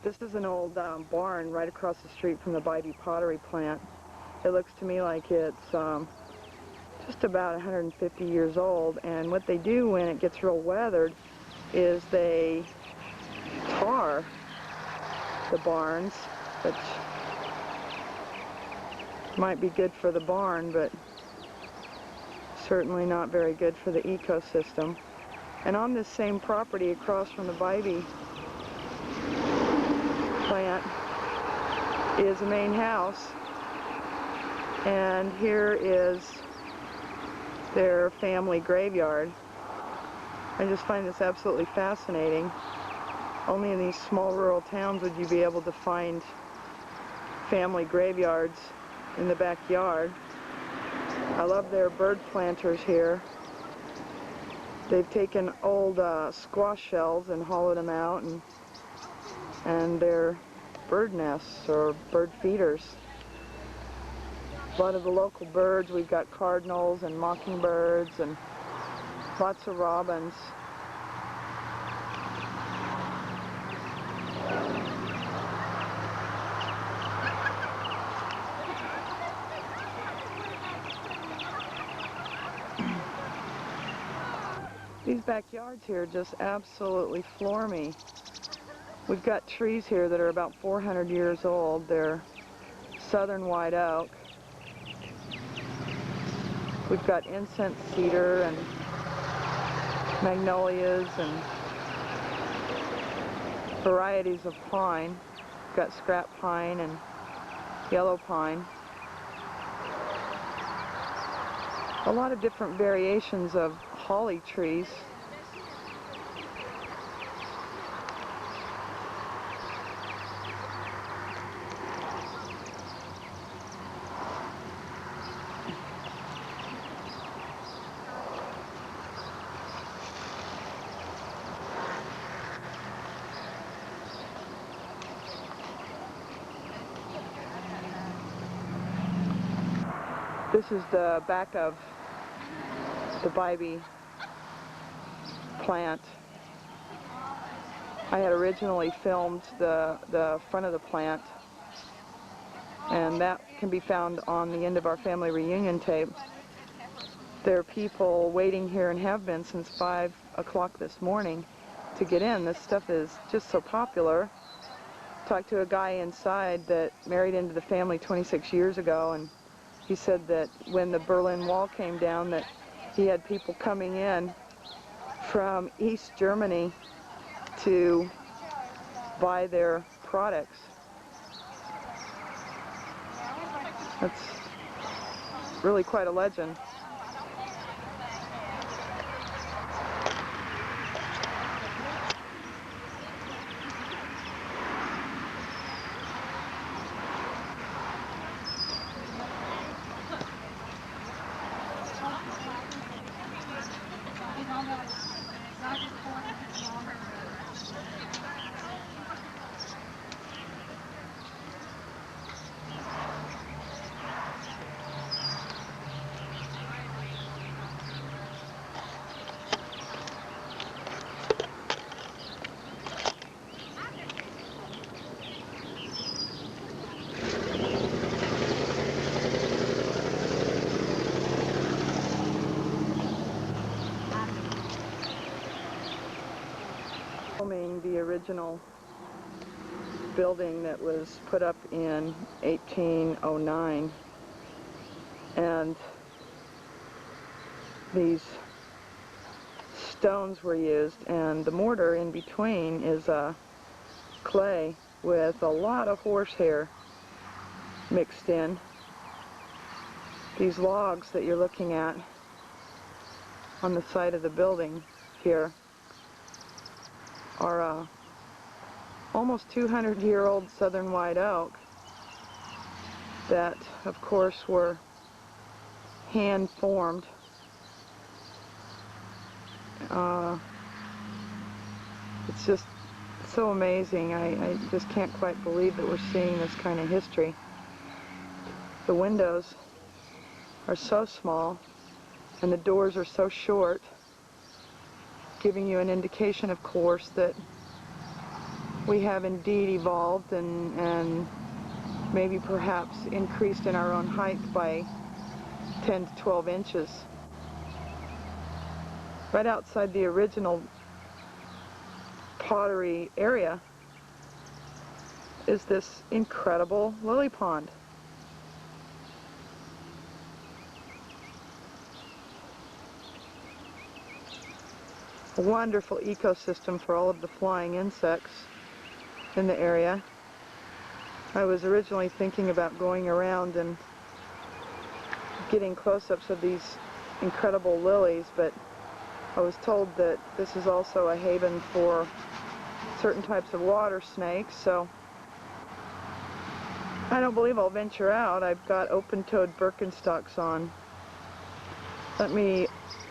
This is an old barn right across the street from the Bybee pottery plant. It looks to me like it's just about 150 years old, and what they do when it gets real weathered is they tar the barns, which might be good for the barn, but certainly not very good for the ecosystem. And on this same property across from the Bybee plant is a main house, and here is their family graveyard. I just find this absolutely fascinating. Only in these small rural towns would you be able to find family graveyards in the backyard. I love their bird planters here. They've taken old squash shells and hollowed them out, and they're bird nests or bird feeders. A lot of the local birds, we've got cardinals and mockingbirds and lots of robins. These backyards here just absolutely floor me. We've got trees here that are about 400 years old. They're southern white oak. We've got incense cedar and magnolias and varieties of pine. We've got scrap pine and yellow pine. A lot of different variations of holly trees. This is the back of the Bybee plant. I had originally filmed the front of the plant, and that can be found on the end of our family reunion tape. There are people waiting here and have been since 5 o'clock this morning to get in. This stuff is just so popular. Talked to a guy inside that married into the family 26 years ago, and he said that when the Berlin Wall came down that he had people coming in from East Germany to buy their products. That's really quite a legend. The original building that was put up in 1809, and these stones were used, and the mortar in between is clay with a lot of horsehair mixed in. These logs that you're looking at on the side of the building here are almost 200-year-old southern white oak that, of course, were hand formed. It's just so amazing. I just can't quite believe that we're seeing this kind of history. The windows are so small and the doors are so short, giving you an indication, of course, that we have indeed evolved and maybe perhaps increased in our own height by 10 to 12 inches. Right outside the original pottery area is this incredible lily pond. A wonderful ecosystem for all of the flying insects in the area. I was originally thinking about going around and getting close-ups of these incredible lilies, but I was told that this is also a haven for certain types of water snakes, so I don't believe I'll venture out. I've got open-toed Birkenstocks on. Let me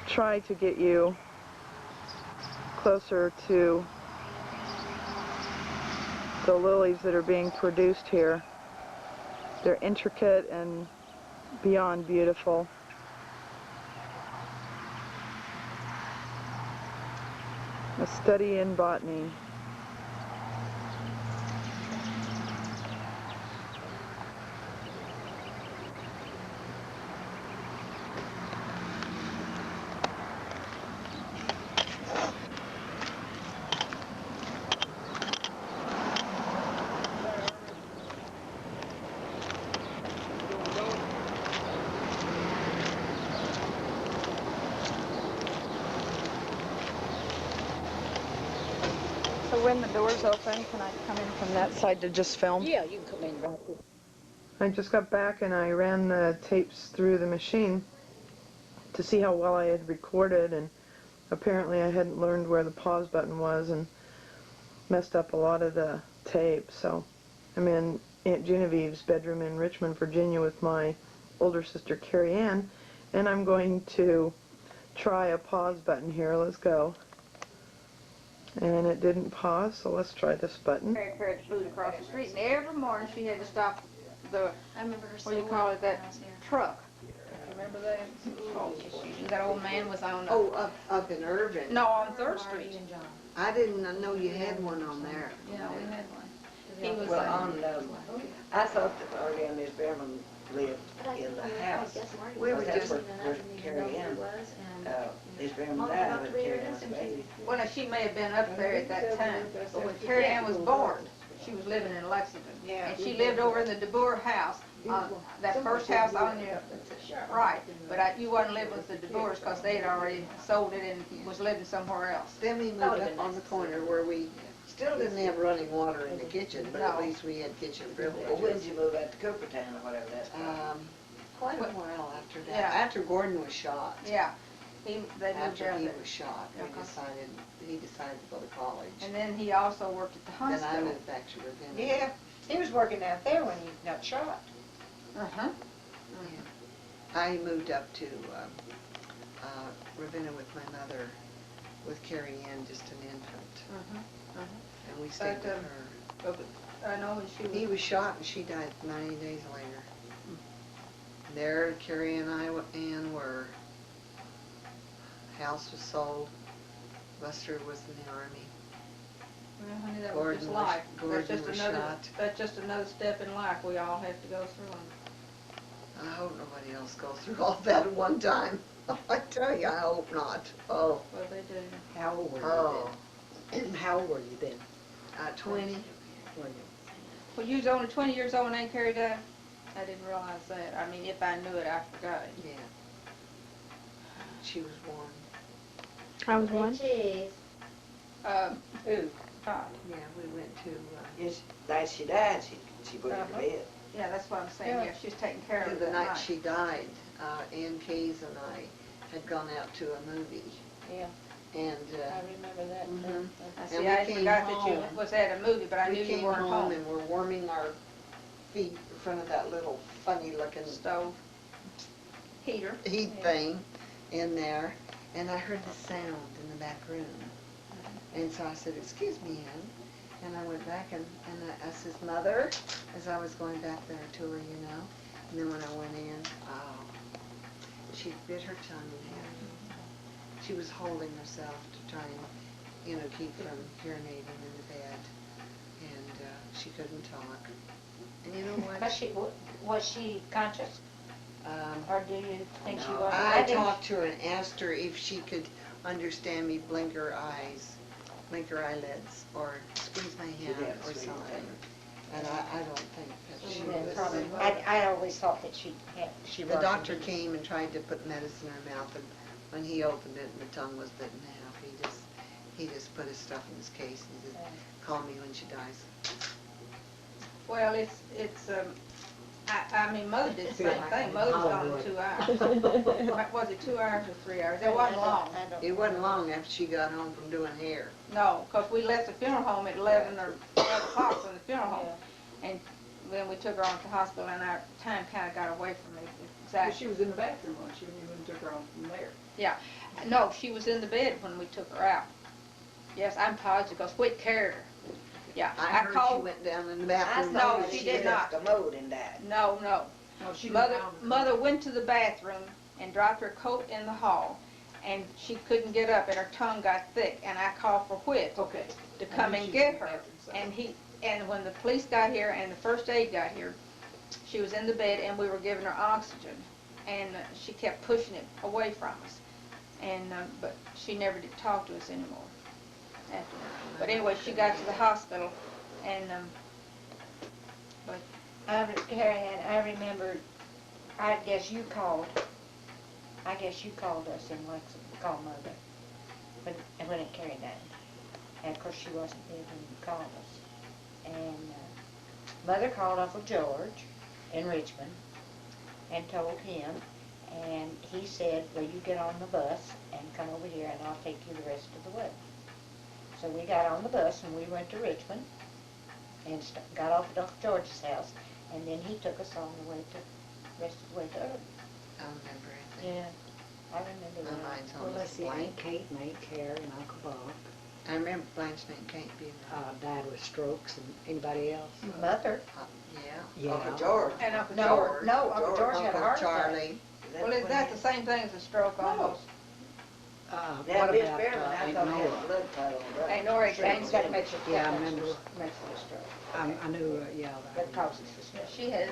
try to get you closer to the lilies that are being produced here. They're intricate and beyond beautiful. A study in botany. So when the door's open, can I come in from that side to just film? Yeah, you can come in right here. I just got back and I ran the tapes through the machine to see how well I had recorded, and apparently I hadn't learned where the pause button was and messed up a lot of the tape. So I'm in Aunt Genevieve's bedroom in Richmond, Virginia with my older sister Carrie Ann, and I'm going to try a pause button here. Let's go. And it didn't pause, so let's try this button. Carrie carried the food across the street, and every morning she had to stop the, I remember her what do you call it, that truck. Remember that? Oh, that old man was on the, Oh, up in Irvin. no, on 3rd Street. and John. I didn't know you had one on there. Yeah, we had one. He was, Well, I thought that Artie and Miss Behrman lived in the house. We were That's just, where Carrie Ann, Miss Behrman died, but Carrie Ann was a baby. well, now, she may have been up there at that time, but when Carrie Ann was born, she was living in Lexington. Yeah. And she lived over in the DeBoer house, that first house on your right. But you wasn't living with the DeBoers because they had already sold it and was living somewhere else. then we moved up on the corner where we still didn't have running water in the kitchen, but at No. least we had kitchen Well, when privileges. did you move out to Coopertown or whatever that's called? Quite a while after that. Yeah. After Gordon was shot. Yeah, they moved After down he there. was shot, he decided to go to college. And then he also worked at the Then I hospital. moved back to Ravenna. Yeah, he was working out there when he got shot. Uh-huh. I moved up to Ravenna with my mother, with Carrie Ann, just an infant, and we stayed But, with her. I know when she was. He was shot and she died 90 days later. There, Carrie and Ann were. House was sold. Buster was in the army. Well, honey, that was just Gordon life. was That's just another. shot. That's just another step in life we all have to go through. I hope nobody else goes through all that at one time. I tell you, I hope not. Oh. Well, they do. How old were you Oh. then? How old were you then? 20. Well, you was only 20 years old when Aunt Carrie died? I didn't realize that. I mean, if I knew it, I forgot it. Yeah. She was one. I was one. Who? Todd. Yeah, we went to. Yes, the night she died, she put her to bed. Yeah, that's what I'm saying. Yeah, she was taking care of her The that night night. she died, Ann Kayes and I had gone out to a movie. Yeah. And I remember that. Mhm. I And see, we I came forgot that you home. was at a movie, but I knew we you came weren't home home. and we're warming our feet in front of that little funny-looking Stove. Heater. heat Yeah. thing in there, and I heard the sound in the back room. And so I said, "Excuse me, Ann." And I went back and I said, "Mother," as I was going back there to her, you know. And then when I went in, oh, she bit her tongue in half. She was holding herself to try and, you know, keep from urinating in the bed. she couldn't talk. And you know what? Was she conscious, or do you think she No, was? I think talked to her and asked her if she could understand me, blink her eyes, blink her eyelids, or squeeze my hand didn't or squeeze something. them. And I don't think that she then was. probably, I always thought that she The was. doctor came and tried to put medicine in her mouth, and when he opened it, the tongue was bitten in half. He just put his stuff in his case and he said, "Call me when she dies." Well, I mean, Mother did the same thing. Mother's gone in 2 hours. Was it 2 hours or 3 hours? It wasn't long. It wasn't long after she got home from doing hair. No, because we left the funeral home at 11 or 12 o'clock from the funeral home. And then we took her on to the hospital, and our time kind of got away from me. But Exactly. she was in the bathroom when she even took her on from there. No, she was in the bed when we took her out. Yes, I'm positive, because we carried her. Yeah, I I heard she called. went down in the I bathroom. No, thought she she did left not. the commode and died. No, no. No, she didn't Mother, found her. Mother went to the bathroom and dropped her coat in the hall, and she couldn't get up, and her tongue got thick, and I called for Whit Okay. to I come knew and she was get in the her. bathroom, so- And when the police got here and the first aid got here, she was in the bed, and we were giving her oxygen, and she kept pushing it away from us, and but she never did talk to us anymore after that. But anyway, she got to the hospital, and Carrie, and I remember, I guess you called us in Lexington, called Mother, when it Carrie died. And of course, she wasn't there when you called us. And Mother called Uncle George in Richmond and told him, and he said, well, you get on the bus and come over here and I'll take you the rest of the way. So we got on the bus and we went to Richmond and got off at Uncle George's house, and then he took us on the way to, rest of the way to Irving. I remember everything. Yeah, I remember My that. mind's Well, almost let's see, blank. Aunt Kate and Aunt Carrie and Uncle Buck I remember Blanche and Aunt Kate being there. died with strokes, and anybody else? Mother? Yeah. Uncle George. and Uncle No, George. no, Uncle George had a Uncle heart attack. Charlie. Well, is that the same thing as a stroke almost? Now, What Miss about Behrman, I Aunt thought had Nora? a blood clot on her. Ain't Nora Sure. Jane's That makes it, Yeah, I that makes remember. it, makes it a stroke. I knew, yeah. That causes the stroke. She had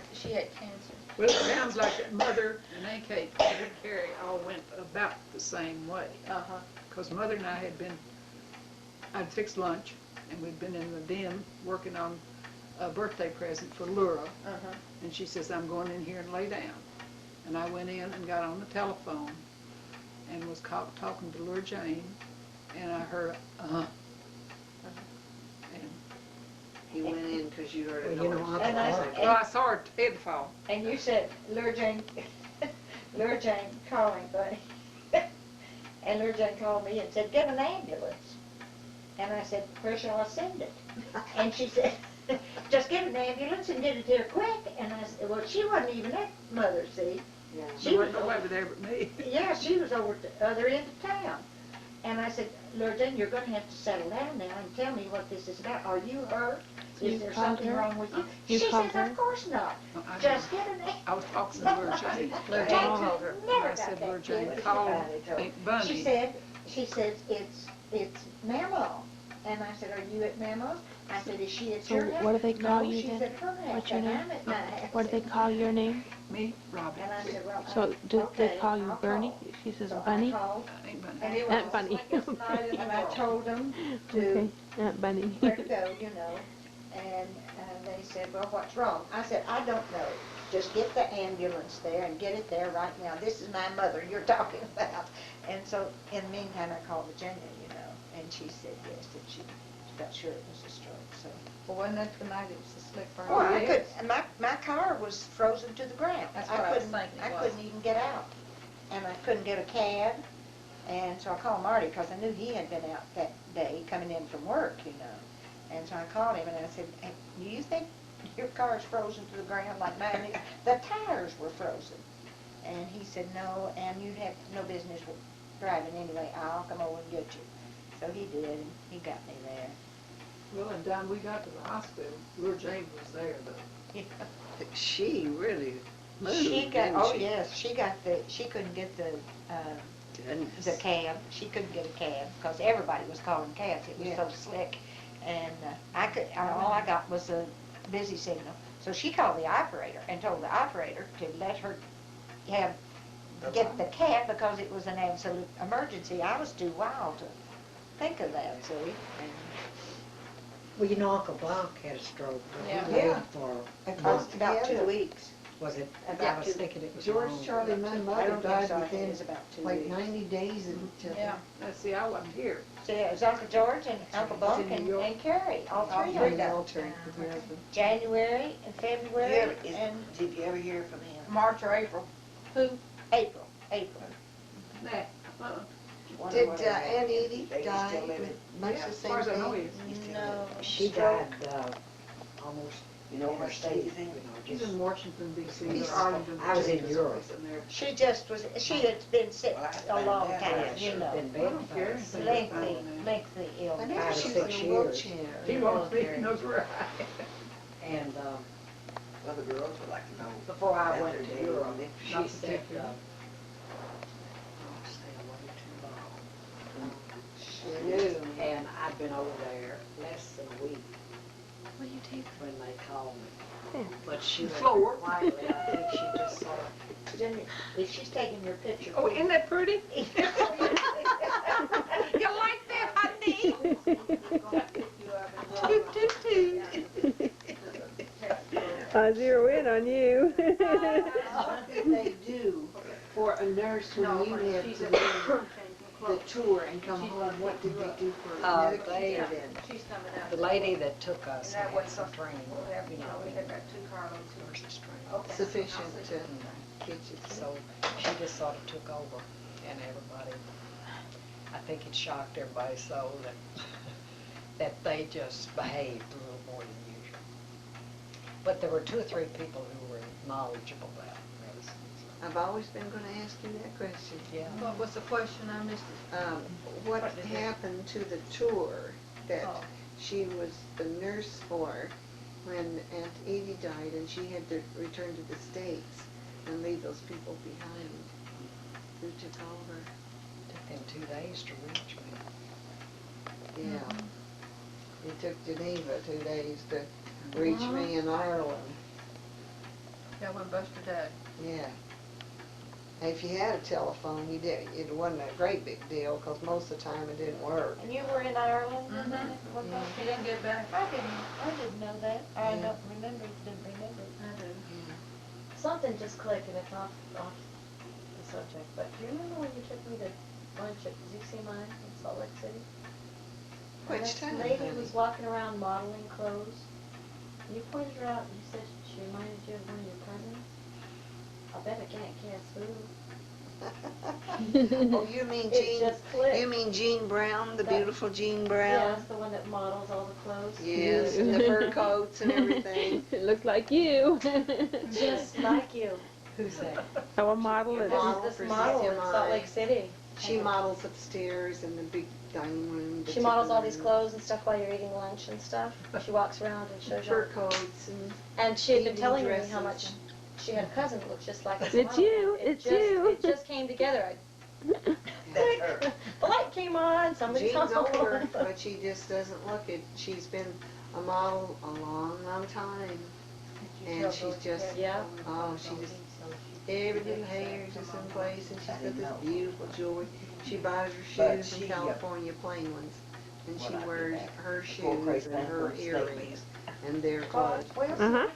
cancer. Well, it sounds like that Mother and Aunt Kate and Aunt Carrie all went about the same way. Uh-huh. Because Mother and I I'd fixed lunch, and we'd been in the den working on a birthday present for Laura. Uh-huh. And she says, I'm going in here and lay down. And I went in and got on the telephone and was talking to Laura Jane, and I heard, And, He went in because you heard a Well, you know, noise. Uncle And I- Buck. well, I saw her head fall. And you said, Lura Jane, Lura Jane calling, buddy. And Lura Jane called me and said, get an ambulance. And I said, where shall I send it? And she said, just get an ambulance and get it here quick. And I said, well, she wasn't even at Mother's, see? Yeah. She There was wasn't nobody there but me. Yeah, she was over at the other end of town. And I said, Lura Jane, you're going to have to settle down now and tell me what this is about. Are you hurt? You Is there called something her? wrong with you? You She called says, her? of course not. I Just get an ambulance. I was talking to Laura Jane. Laura Jane Jane told her. never I got said, that Laura Jane, good. call Somebody Aunt She Bundy. said, it's Mama's. And I said, are you at Mama's? I said, is she at So your house? what do they call no, you she's then? at her house, What's your and name? I'm at my house. What do they call your name? Me, Robbie. And I said, well, So do they okay, call you I'll Bernie? call. She says So Bunny? I called, Aunt Bundy. And it was Aunt the Bunny. slickest night in the and I world. told them to Okay, Aunt Bunny. where to go, you know. And they said, well, what's wrong? I said, I don't know. Just get the ambulance there and get it there right now. This is my mother you're talking about. And so in the meantime, I called Virginia, you know, and she said yes, and she got sure it was a stroke. So, Well, wasn't that the night it was the slick burn? well, I could. And my car was frozen to the ground. That's what I was thinking it I was. couldn't even get out, and I couldn't get a cab. And so I called Marty because I knew he had been out that day coming in from work, you know. And so I called him and I said, hey, do you think your car's frozen to the ground like mine is? The tires were frozen. And he said, no, and you'd have no business driving anyway. I'll come over and get you. So he did, and he got me there. Well, and Don, we got to the hospital. Laura Jane was there, though. She really moved, She got, didn't oh she? yes, she couldn't get the Goodness. cab. She couldn't get a cab because everybody was calling cabs. It was Yeah. so slick. And all I got was a busy signal. So she called the operator and told the operator to let her get the cat because it was an absolute emergency. I was too wild to think of that, see? And Well, you know, Uncle Blanc had a stroke. But Yeah. He lived for, about 2 weeks. was it? About I was 2 thinking it was George, longer. Charlie, my I mother don't think died so. I think it within was about 2 like weeks. 90 days of each other. Yeah. Let's see, I wasn't here. See, it was Uncle George and Uncle It's Bunk in and, New York. and Carrie, all three of Three them. military with her husband. January and February and Did you ever hear from him? March or April. Who? April. Nah. Wonder Did whether Aunt Edie they die still live with in- much Yeah, the as same far as I know, thing? he's He still No. lives. She Stroke. died almost. You know where state he's in? He's in Washington D.C. He's- or Arlington. I was in Texas, Europe. someplace in there. She had been sick Well, I a long found out. time, Yeah, you she'd know. been I bed don't care for anything Lengthy, about him. lengthy I illness. know 5 or she 6 was in a years. wheelchair. He wants me, he knows where I am. And Well, the girls would like to know. before I about went their to daily Europe, life. she Not said, particularly. don't stay away too long. She knew. And I'd been over there less than a week What do you take? when they called me. But she went Floor. quietly. I think she just sort of, If she's taking your picture. Oh, isn't that pretty? You like that, honey? Toot, toot, toot. I zero in on you. What did they do for a nurse when you had to leave the tour and come home? What did they do for medical they- care then? She's coming out. the lady that took us And that had way some some- training, We'll have, you know, we in have got 2 carloads here. nurses training. Okay. Sufficient to get you So she just sort of took over, and everybody, I think it shocked everybody so that, that they just behaved a little more than usual. But there were 2 or 3 people who were knowledgeable about medicine. I've always been going to ask you that question. Yeah. What was the question? I missed it. What What is it? happened to the tour that Oh. she was the nurse for when Aunt Edie died and she had to return to the States and leave those people behind? Who took over? Took them 2 days to reach me. Yeah. It took Geneva 2 days to reach me in Ireland. Yeah, when Buster died. Yeah. If you had a telephone, you did. It wasn't a great big deal because most of the time it didn't work. And you were in Ireland? Mhm. She didn't get back. I didn't know that. I Yeah. don't remember, didn't remember. I do. Something just clicked, and it's off the subject, but do you remember when you took me to lunch at ZC Mine in Salt Lake City? And Which this time, lady honey? was walking around modeling clothes. And you pointed her out and you said she reminded you of one of your cousins. I bet I can't guess who. Oh, you mean It Jean? just clicked. You mean Jean Brown, the That- beautiful Jean Yeah, Brown? it's the one that models all the clothes. Yes, and the fur coats and everything. It looks like you. Just like you. Who's that? Oh, a model This is. Model is for this model in CCMI. Salt Lake City. She models upstairs in the big dining room. the She models all tipping these room. clothes and stuff while you're eating lunch and stuff. She walks around and shows you. Fur coats and And she had been evening telling me dresses how much and- she had a cousin that looked just like us. It's you, it's you. It just came together. That's her. The light came on, somebody's Jean's home. older, but she just doesn't look it. She's been a model a long, long time. And she's just, Yeah. oh, she just, every little hair is just in place and she's got this beautiful jewelry. She buys her But shoes she, in California, plain ones. And she When I did wears that, her before shoes Crazy and Man her went to Snake earrings and their clothes. Uh-huh.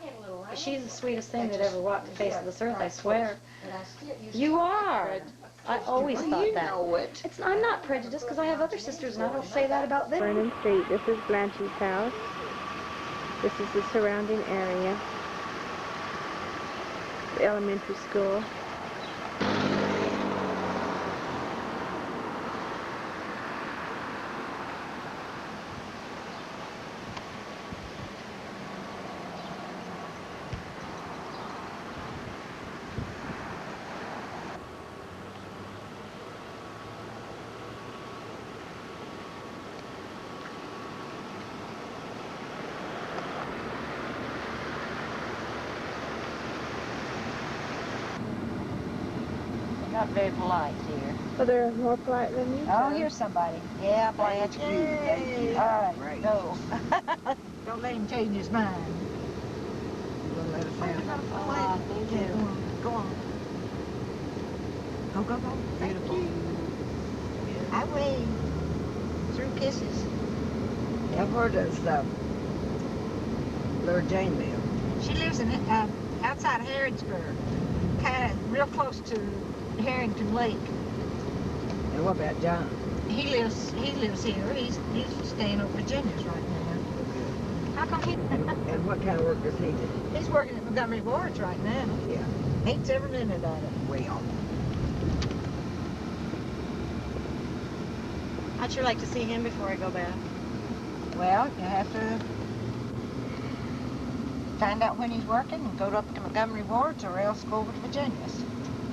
She's the sweetest thing that ever walked the face of this earth, I swear. You are. I always Well, thought you that. know it. I'm not prejudiced because I have other sisters and I don't say that about them. Vernon Street. This is Blanche's house. This is the surrounding area. The elementary school. Not very polite, dear. So they're more polite than you. Oh, here's somebody. Yeah, Blanche. Thank you. All right, Great. go. Don't let him change his mind. let us have it. Ah, thank you. Go on. Go, go, go. Thank you. I wave. Through kisses. Now, where does Lord Jane live? She lives in outside of Harrodsburg, kind of real close to Harrington Lake. And what about John? He lives here. He's staying at Virginia's right now. How come he? And what kind of work does he do? He's working at Montgomery Ward's right now. Yeah. Hates every minute of it. Well, I'd sure like to see him before I go back. Well, you have to find out when he's working and go up to Montgomery Ward's or else go over to Virginia's.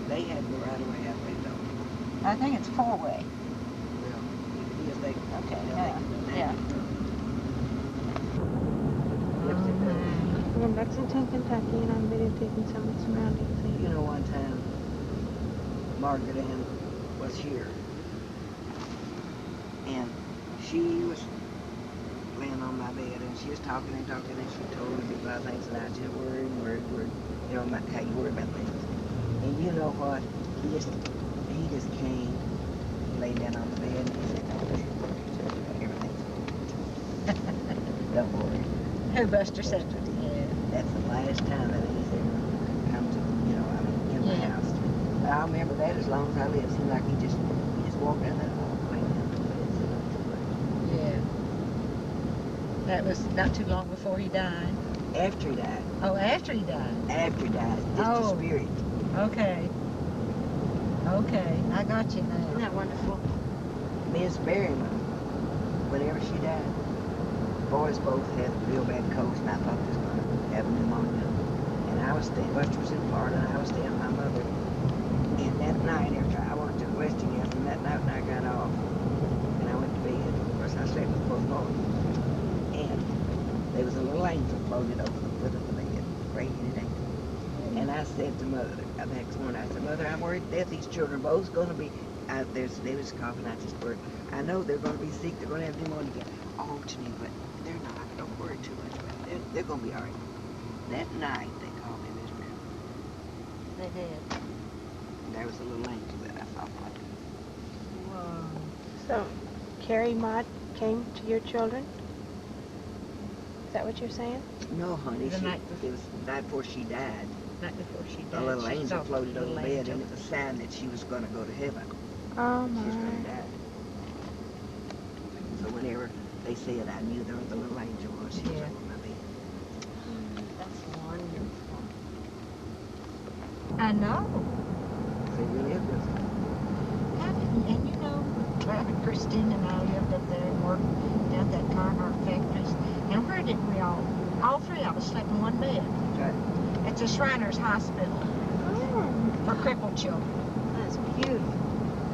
they have the right of way out there, though. I think it's four-way. Well, if they, Okay, they yeah, can do that. yeah. We're in Lexington, Kentucky, and I'm videotaping some of the surrounding things. You know, one time, Margaret Ann was here, and she was laying on my bed, and she was talking, and she told me about things, and I just worried, you know, how you worry about things. And you know what? He just came, laid down on the bed, and he said, everything's good. Don't worry. Who, Buster said? Yeah. That's the last time that he's ever come to, you know, I mean, in the Yeah. house. But I'll remember that as long as I live. It seemed like he just walked down that hallway. Yeah. That was not too long before he died. After he died. Oh, after he died. After he died. Just Oh. the spirit. Okay. Okay, I got you now. Isn't that wonderful? Miss Berryman, whenever she died, boys both had real bad colds, and I thought they was going to have pneumonia. And I was staying, Buster was in Florida, and I was staying with my mother. And that night, after I worked at Westinghouse, and that night when I got off, and I went to bed, of course I slept with both boys. And there was a little angel floated over the foot of the bed, radiant angel. And I said to Mother, the next morning, I said, Mother, I'm worried that these children are both going to be, they was coughing, I just worried. I know they're going to be sick, they're going to have pneumonia again. Oh, Janine, but they're not. Don't worry too much about it. They're going to be all right. That night, they called me Miss Brown. They did. And there was a little angel that I saw floating. Whoa. So, Carrie Mott came to your children? Is that what you're saying? No, honey, The night it was the night before she died. Not before she died. A little she angel saw floated over little the bed, angel. and it was a sign that she was going to go to heaven. Oh She was going to my. die. So whenever they said, I knew there was a little angel while she was Yeah. over my bed. That's wonderful. I know. They really is. And you know, Christine and I lived up there and worked down at that Carhartt factories. And where did we all three of us slept in one bed? Right. It's a Shriners Hospital Oh, for crippled children. That's beautiful.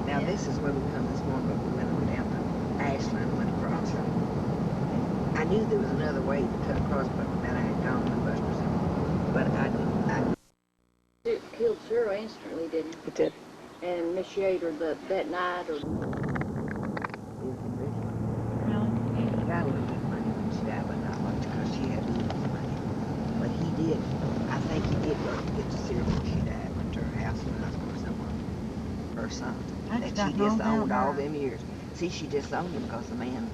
Now Yeah. this is where we come this morning, but we went over down to Ashland, went across. And I knew there was another way to cut across, but then I had gone with Buster's. But I It killed Cheryl instantly, didn't It did. it? And Miss Yater that night, or lived in Richmond. really? Got a little bit of money when she died, but not much because she had little money. But he did, I think he did go get to see her when she died, went to her house and husband or someone, her son. I That forgot she all disowned about all her. them years. See, she disowned him because the man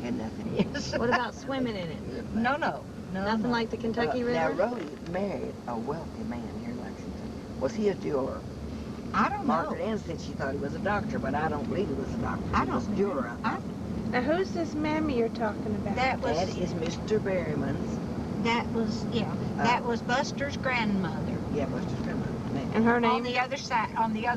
had nothing. Yes. what about swimming in it? No. Nothing like the Kentucky Now, River? Rhodey married a wealthy man here in Lexington. Was he a jeweler? I don't Margaret know. Ann said she thought he was a doctor, but I don't believe he was a doctor. I He was a don't jeweler. Now, who's this mammy you're talking about? That was That is Mr. Berryman's. that was Buster's grandmother. Yeah, Buster's grandmother. And her On name? the other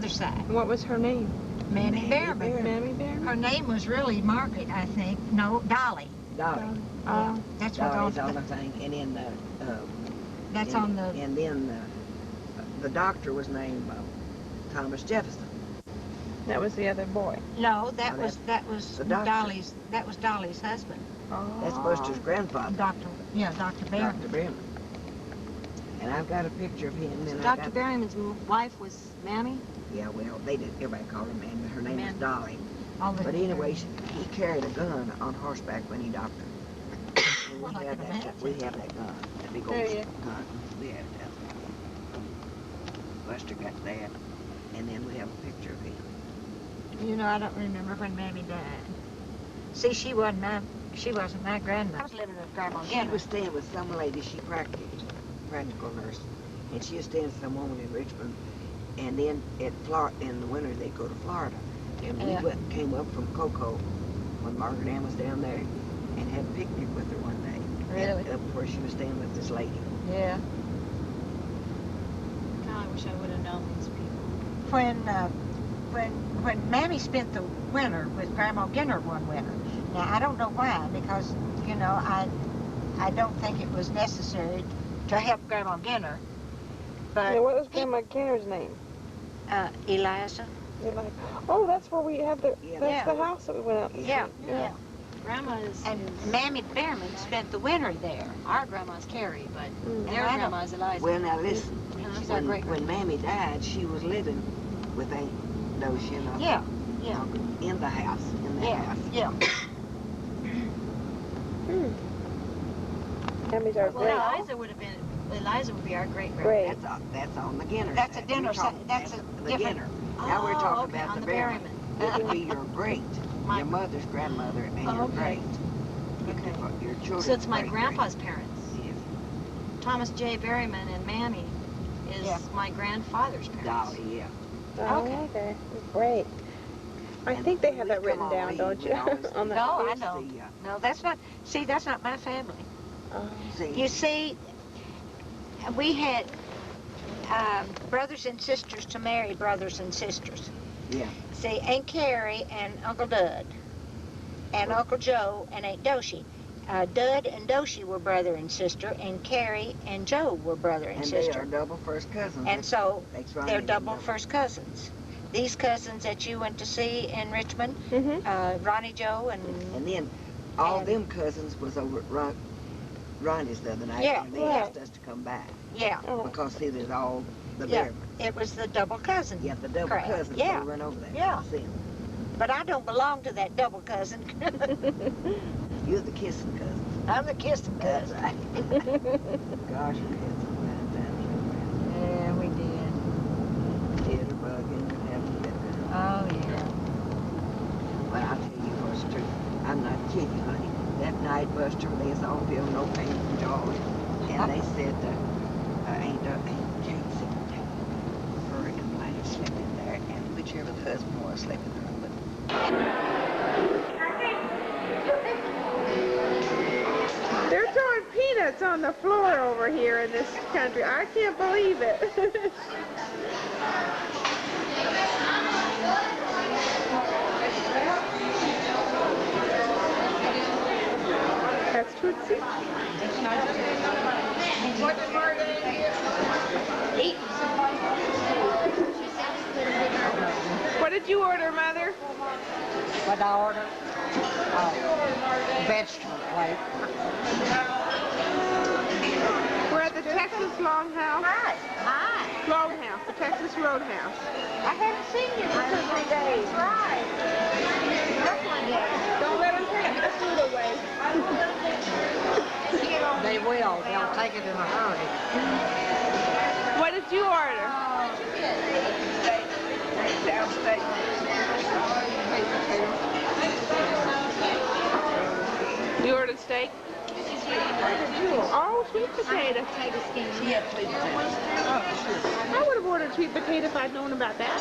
side. What was her name? Mammy Bearman. Mammy Bear? Her name was really Margaret, I think. No, Dolly. Dolly. Oh, That's what Dolly's on on the thing, and then that's and, on the and then the doctor was named Thomas Jefferson. that was the other boy. no, Oh, that was the doctor. Dolly's husband. Oh. That's Buster's grandfather, Dr. Bearman. Dr. Berryman. And I've got a picture of him. And I Dr. got, Berryman's wife was Mammy? Yeah, well, they did. Everybody called her man, but her name was Man. Dolly. All the- But anyway, he carried a gun on horseback when he doctored. we Well, I have can that. We imagine. have that gun, that big Do old you? gun. We have that. Buster got that, and then we have a picture of him. You know, I don't remember when Mammy died. See, she wasn't my grandmother. I was living with Grandma She was staying with some lady. She practical nurse, and she was staying with some woman in Richmond. And then in the winter they go to Florida, and we came up from Cocoa when Margaret Ann was down there, and had a picnic with her one day. Really? Up where she was staying with this lady. Yeah. God, I wish I would have known these people. When Mammy spent the winter with Grandma Ginner one winter. Now I don't know why, because you know I don't think it was necessary to help Grandma Ginner. But Now, what was Grandma Ginner's name? Eliza. Oh, that's where we have the. Yeah. That's the house that we went out to Yeah, see. yeah. Grandma is Mammy Behrman spent the winter there. our grandma's Carrie, but Mm. their I know. grandma's Eliza. Well, now listen. She's our great When Mammy died, she was living with Aunt Docia and Yeah, yeah. Uncle in the house. Yeah, yeah. Mammy's our Well, great. Eliza would be our great Great. That's on the Ginner That's a side. dinner We're talking- side. That's a the different- Ginner. Now we're talking okay, about on the the Behrman. Berryman. It would be your great, My- your mother's grandmother, and your okay. great. Okay. Your children's So it's my great, grandpa's parents. great. Yes. Thomas J. Berryman and Mammy is Yeah. my grandfather's parents. Dolly, yeah. Oh, Okay. okay. Great. I And think they when have we that come written on down, leave, don't we you? always On the. No, I here's don't. the, No, that's not. See, that's not my family. see, You see, we had brothers and sisters to marry brothers and sisters. yeah. See, Aunt Carrie and Uncle Dud, and Uncle Joe and Aunt Doshi. Dud and Doshi were brother and sister, and Carrie and Joe were brother and And they sister. are double first cousins. And so That's right. they're double first cousins. These cousins that you went to see in Richmond, Ronnie Joe and then all and- them cousins was over at Ronnie's the other night, Yeah, and they yeah. asked us to come back yeah, Oh. because see, there's all the Yeah. Behrmans. it was the double cousin. Yeah, the double Correct. cousins. Yeah. They run over there. Yeah. See 'em. But I don't belong to that double cousin. You're the kissing cousin. I'm the kissing That's cousin. right. Gosh, we had some bad times. Yeah, we did. Jitterbug and having a good time. Oh yeah. But I'll tell you what's true. I'm not kidding, honey. That night, Buster, they was all feeling no pain from George. And they said, Aunt Jane said, her and might have slept in there, and whichever the husband was slept in the room. But They're throwing peanuts on the floor over here in this country. I can't believe it. That's Tootsie. What did you order, Mother? What I order? Vegetable plate. We're at the Texas Longhouse. Hi. Roadhouse, the Texas Roadhouse. I haven't seen you for 2 days. Right. Don't let them take the food away. They will. They'll take it in a hurry. What did you order? downstate. You ordered steak? Oh, sweet potato. She had sweet potatoes. I would have ordered sweet potato if I'd known about that.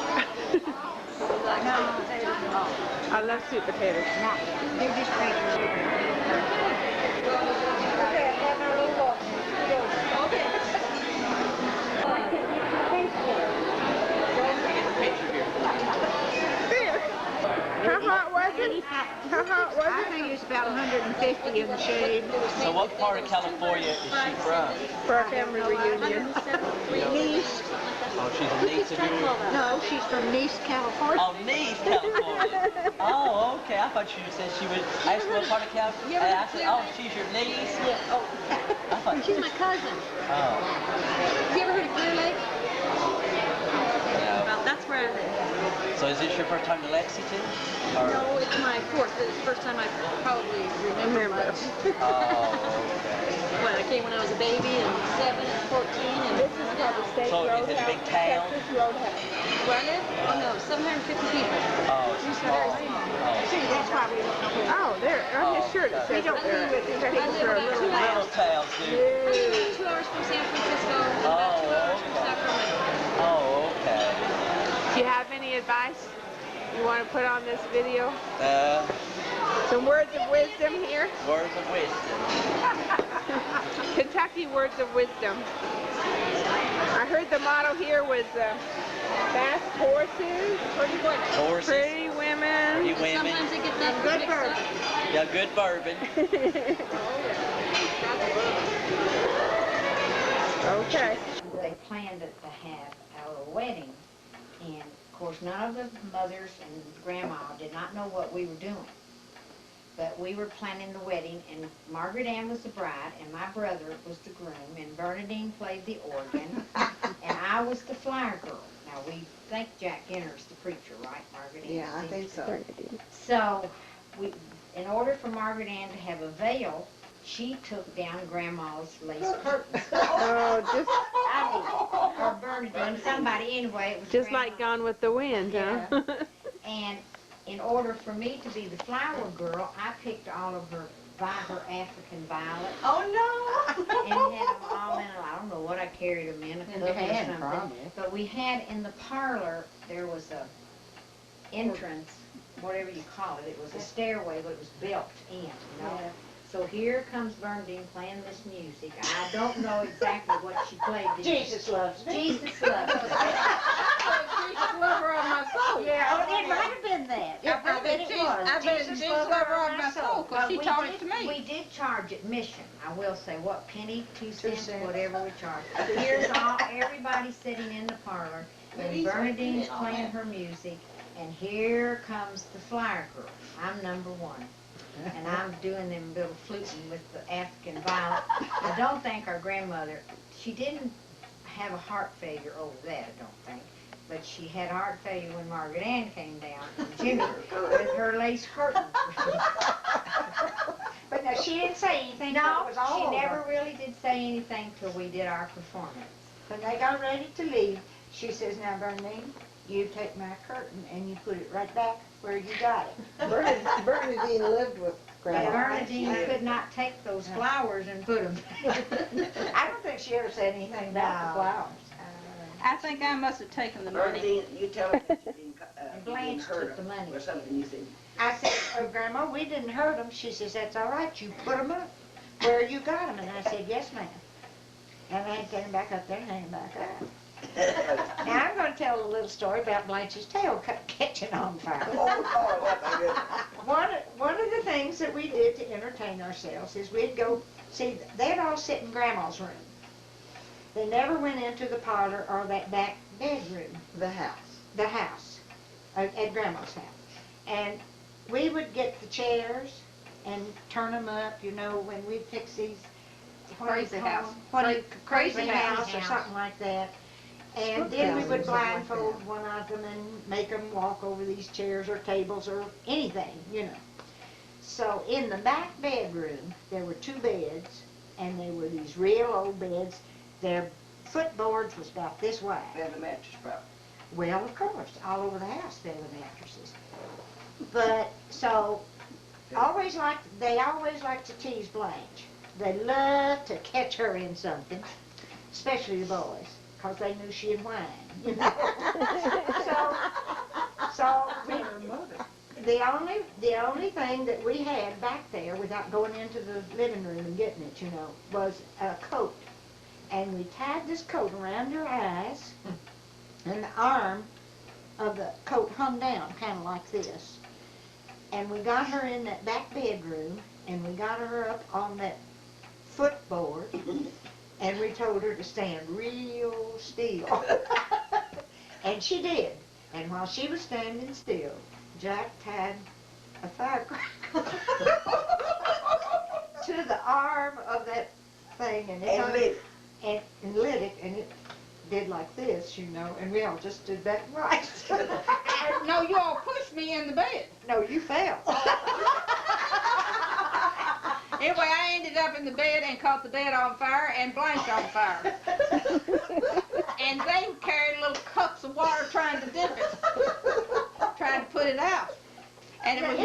I love sweet potatoes. There. How hot was it? How hot was I it? think it's about 150 in the shade. So what part of California is she from? For our family reunion. Nice. Oh, she's a niece of yours? No, she's from Nice, California. Oh, Nice, California. Oh, okay. I thought you said she was. I asked what part of California. I said, oh, she's your niece. Yeah. Oh. I thought She's my cousin. Oh. Have you ever heard of Clear Lake? No. Well, that's That's where I live. So is this your first time to Lexington? Or? No, it's my fourth. It's the first time I probably remember much. Oh, okay. Well, I came when I was a baby, and 7 and 14, and This is called the State So Roadhouse. is it a big town? Texas Roadhouse. where I live? Oh no, 750 people. Oh, it's small. Very small. Oh, See, that's why we don't know. Oh, there, on his shirt it okay. says there. I live about 2 little hours. towns, dude. I live about 2 hours from San Francisco, and about 2 hours from okay. Sacramento. Oh, okay. Do you have any advice you want to put on this video? Uh, Some words of wisdom here. words of wisdom. Kentucky words of wisdom. I heard the motto here was fast horses, Horses. pretty women. Pretty women. Sometimes they get that Good mixed up. Yeah, good bourbon. Okay. They planned to have our wedding, and of course none of the mothers and grandma did not know what we were doing. But we were planning the wedding, and Margaret Ann was the bride, and my brother was the groom, and Bernadine played the organ, and I was the flower girl. Now we think Jack Inner's the preacher, right, Margaret Ann? Yeah, I think so. So, in order for Margaret Ann to have a veil, she took down Grandma's lace curtains. Oh, Or Bernadine, somebody, anyway, it was just Grandma. like Gone with the Wind, huh? And in order for me to be the flower girl, I picked all of her African violets. Oh, no! And had them all in, I don't know what I carried them in, a In cup your hand, or something. probably. But we had in the parlor, there was a entrance, whatever you call it. It was a stairway, but it was built in, you know? Yeah. So here comes Bernadine playing this music. I don't know exactly what she played. Jesus loves me. Jesus loves me. Jesus, lover of my soul. Yeah, oh, it might have been that. I bet it Jesus- was. I bet Jesus lover of my soul, 'cause But she we taught did- it to me. We did charge admission. I will say, what, penny, 2 cents, cents. whatever we charged. Here's everybody sitting in the parlor, and Bernadine's playing her music, and here comes the flower girl. I'm number 1. And I'm doing them little fluting with the African violet. I don't think our grandmother, she didn't have a heart failure over that, I don't think. But she had heart failure when Margaret Ann came down from Jimmy with her lace curtains. But now, she didn't say anything till No, it was all she over. never really did say anything till we did our performance. When they got ready to leave, she says, now, Bernadine, you take my curtain and you put it right back where you got it. Bernadine lived with But Grandma. Bernadine could not take those flowers and put them. I don't think she ever said anything about the flowers. I think I must have taken the money. Bernadine, you tell her that you didn't, And Blanche took the money. or something, you said. I said, oh, Grandma, we didn't hurt them. She says, that's all right. You put them up where you got them. And I said, yes, ma'am. And I had to take them back up there and hang them back up. Now, I'm going to tell a little story about Blanche's tail catching on fire. One of the things that we did to entertain ourselves is we'd go, see, they'd all sit in Grandma's room. They never went into the parlor or that back bedroom. The house. The house, at Grandma's house. And we would get the chairs and turn them up, you know, when we'd fix these. Crazy house. Crazy house or house. something like that. And then we would blindfold one of them and make them walk over these chairs or tables or anything, you know. So in the back bedroom, there were 2 beds, and they were these real old beds. Their footboards was about this wide. They had a mattress problem. Well, of course, all over the house there were mattresses. But, so, they always liked to tease Blanche. They loved to catch her in something, especially the boys, because they knew she'd whine, you know. so the only thing that we had back there, without going into the living room and getting it, you know, was a coat. And we tied this coat around her eyes, and the arm of the coat hung down, kind of like this. And we got her in that back bedroom, and we got her up on that footboard, and we told her to stand real still. And she did. And while she was standing still, Jack tied a firecracker to the arm of that thing, and it hung, lit it. and lit it, and did like this, you know, and we all just stood back and right. No, you all pushed me in the bed. No, you fell. Anyway, I ended up in the bed and caught the bed on fire and blanked on fire. And they carried little cups of water trying to dip it, trying to put it out. And it was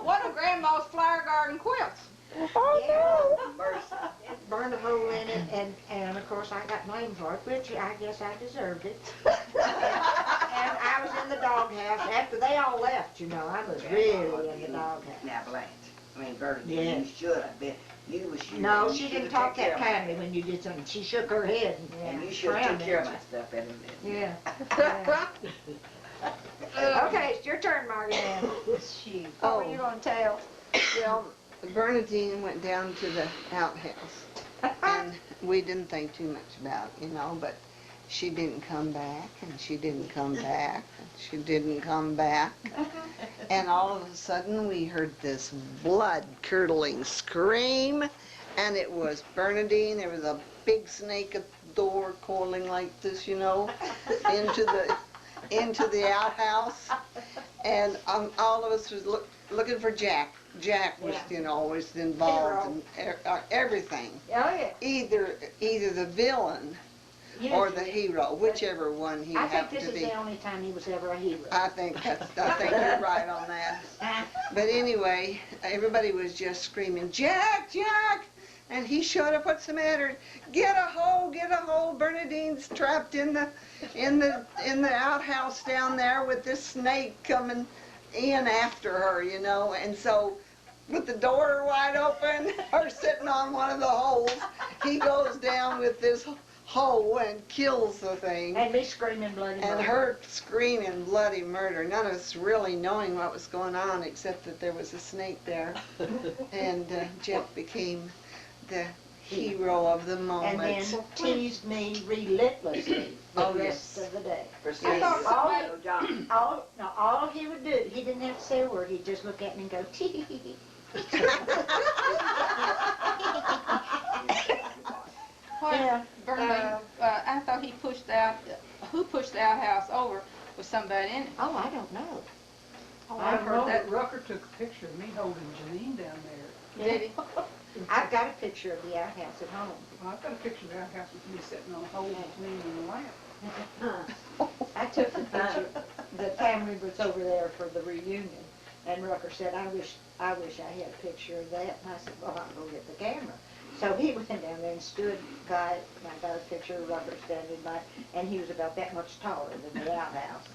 one of Grandma's flower garden quilts. It burned a hole in it, and of course I got blamed for it, which I guess I deserved it. And I was in the doghouse after they all left, you know. I was really in the doghouse. Now, Blanche, I mean, Bernadine, Yeah. you should have been. You was you. No, you she should didn't have talk took care that of my- kindly when you did something. She shook her head. And you should have frowned took care of at my stuff better than this. you. Yeah. Yeah. Okay, it's your turn, Margaret Ann. Shoot. What were you gonna tell? Well, Bernadine went down to the outhouse, and we didn't think too much about it, you know, but she didn't come back, and she didn't come back, and she didn't come back. And all of a sudden, we heard this blood-curdling scream, and it was Bernadine. There was a big snake at the door coiling like this, you know, into the outhouse. And all of us was looking for Jack. Jack was, you know, always involved in everything. Oh, yeah. Either the villain or the hero, whichever one he I think happened this to is be. the only time he was ever a hero. I think you're right on that. But anyway, everybody was just screaming, Jack, Jack! And he showed up, what's the matter? Get a hole, Bernadine's trapped in the outhouse down there with this snake coming in after her, you know. And so, with the door wide open, her sitting on one of the holes, he goes down with this hole and kills the thing. And me screaming bloody murder. And her screaming bloody murder. None of us really knowing what was going on except that there was a snake there. And Jeff became the hero of the moment. And then teased me relentlessly the rest of the day. All he would do, he didn't have to say a word, he'd just look at me and go, tee hee hee hee. Yeah. I thought he pushed out, who pushed the outhouse over with somebody in it? Oh, I don't know. I heard that Rucker took a picture of me holding Janine down there. Did he? I've got a picture of the outhouse at home. Well, I've got a picture of the outhouse with me sitting on a hole between and the lamp. I took the picture, the family was over there for the reunion, and Rucker said, I wish I had a picture of that. And I said, well, I'll go get the camera. So he went down there and stood by it, and I got a picture of Rucker standing by it, and he was about that much taller than the outhouse.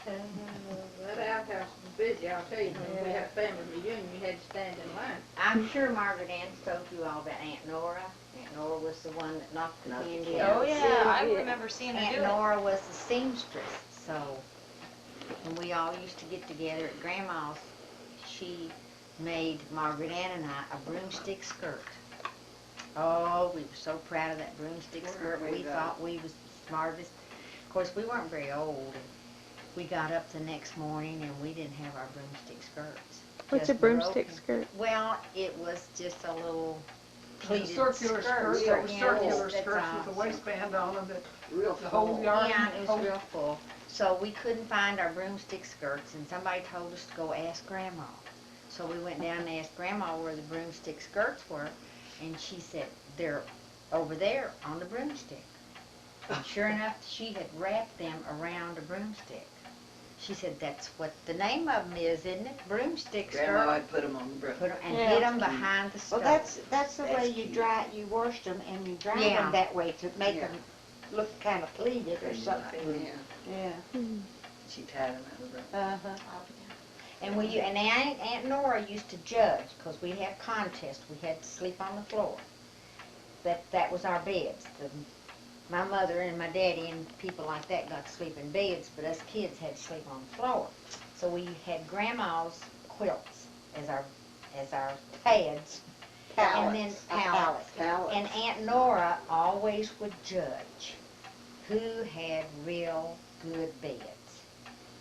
That outhouse was busy, I'll tell you. When we had a family reunion, you had to stand in line. I'm sure Margaret Ann's told you all about Aunt Nora. Aunt Nora was the one that knocked the candy out. Oh yeah, I remember seeing her Aunt do it. Nora was the seamstress, so when we all used to get together at Grandma's, she made Margaret Ann and I a broomstick skirt. Oh, we were so proud of that broomstick skirt. We thought we was the smartest. Of course, we weren't very old. And we got up the next morning and we didn't have our broomstick skirts. What's a Just broomstick broken. skirt? Well, it was just a little pleated Circular skirts, skirt. those Yeah, circular that's skirts all. with a waistband on them that Real the whole yard. Yeah, it was real full. So we couldn't find our broomstick skirts, and somebody told us to go ask Grandma. So we went down and asked Grandma where the broomstick skirts were, and she said, they're over there on the broomstick. And sure enough, she had wrapped them around a broomstick. She said, that's what the name of them is, isn't it? Broomstick Grandma skirt. would put them on the broom. Put 'em and hid them behind the Well, stove. that's the way you cute. you washed them, and you dried Yeah. them that way to make Yeah. them look kind of pleated or something. Yeah. Yeah. She tied them on the broom. Uh-huh. And Aunt Nora used to judge, because we'd have contests. We had to sleep on the floor. That was our beds. My mother and my daddy and people like that got to sleep in beds, but us kids had to sleep on the floor. So we had Grandma's quilts as our pads, and then pallets. And Aunt Nora always would judge who had real good beds.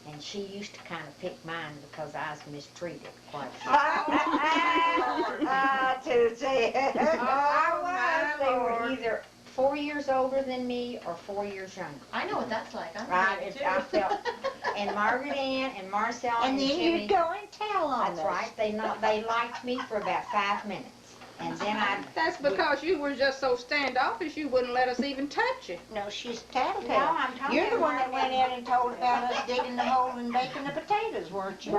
And she used to kind of pick mine because I was mistreated quite a bit. Tootsie. I was. They were either 4 years older than me or 4 years younger. I know what that's like. I'm Right, married, I too. felt, and Margaret Ann and Marcella and And then Jimmy. you'd go and tell on us. That's right. They liked me for about 5 minutes, and then That's because you were just so standoffish, you wouldn't let us even touch you. No, she's tattletale. No, I'm talking You're the one that about went in and told about us digging the hole and baking the potatoes, weren't you?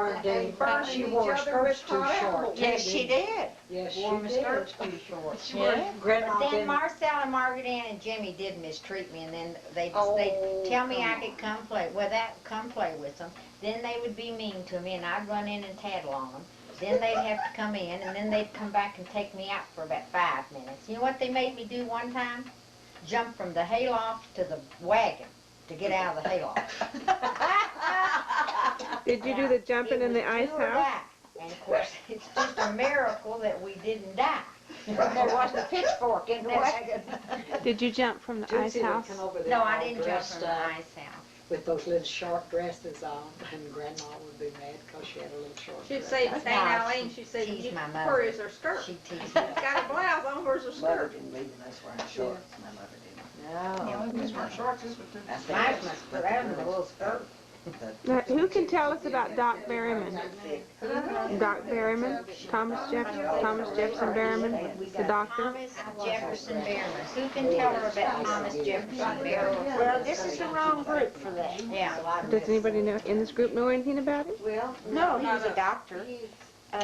But she wore skirts too short. Yes, she did. Yes, wore my skirts too short. Yeah. But then Marcella, Margaret Ann, and Jimmy did mistreat me, and then they'd tell me I could come play. Well, come play with them. Then they would be mean to me, and I'd run in and tattle on them. Then they'd have to come in, and then they'd come back and take me out for about 5 minutes. You know what they made me do one time? Jump from the hayloft to the wagon to get out of the hayloft. Did you do the jumping in the ice do or house? die. And of course, it's just a miracle that we didn't die. There wasn't a pitchfork in the wagon. Did you jump from the ice house? No, I didn't jump from the ice house. With those little short dresses on, and Grandma would be mad because she had a little short She'd dress. say, That's Aunt why Eileen, she'd say, teased my where mother. is her skirt? She teased me. Got a blouse on, where's her Mother skirt? didn't leave us wearing shorts. My mother didn't. No. We was wearing shorts. I think Mine that's must what put out in the the girls- little skirt. Now, who can tell us about Doc Berryman? Doc Berryman? Thomas Jefferson Berryman, the doctor? Thomas Jefferson Berryman. Who can tell her about Thomas Jefferson Berryman? Well, this is the wrong group for that. Yeah. Does anybody know in this group know anything about it? Well, No, he was a doctor.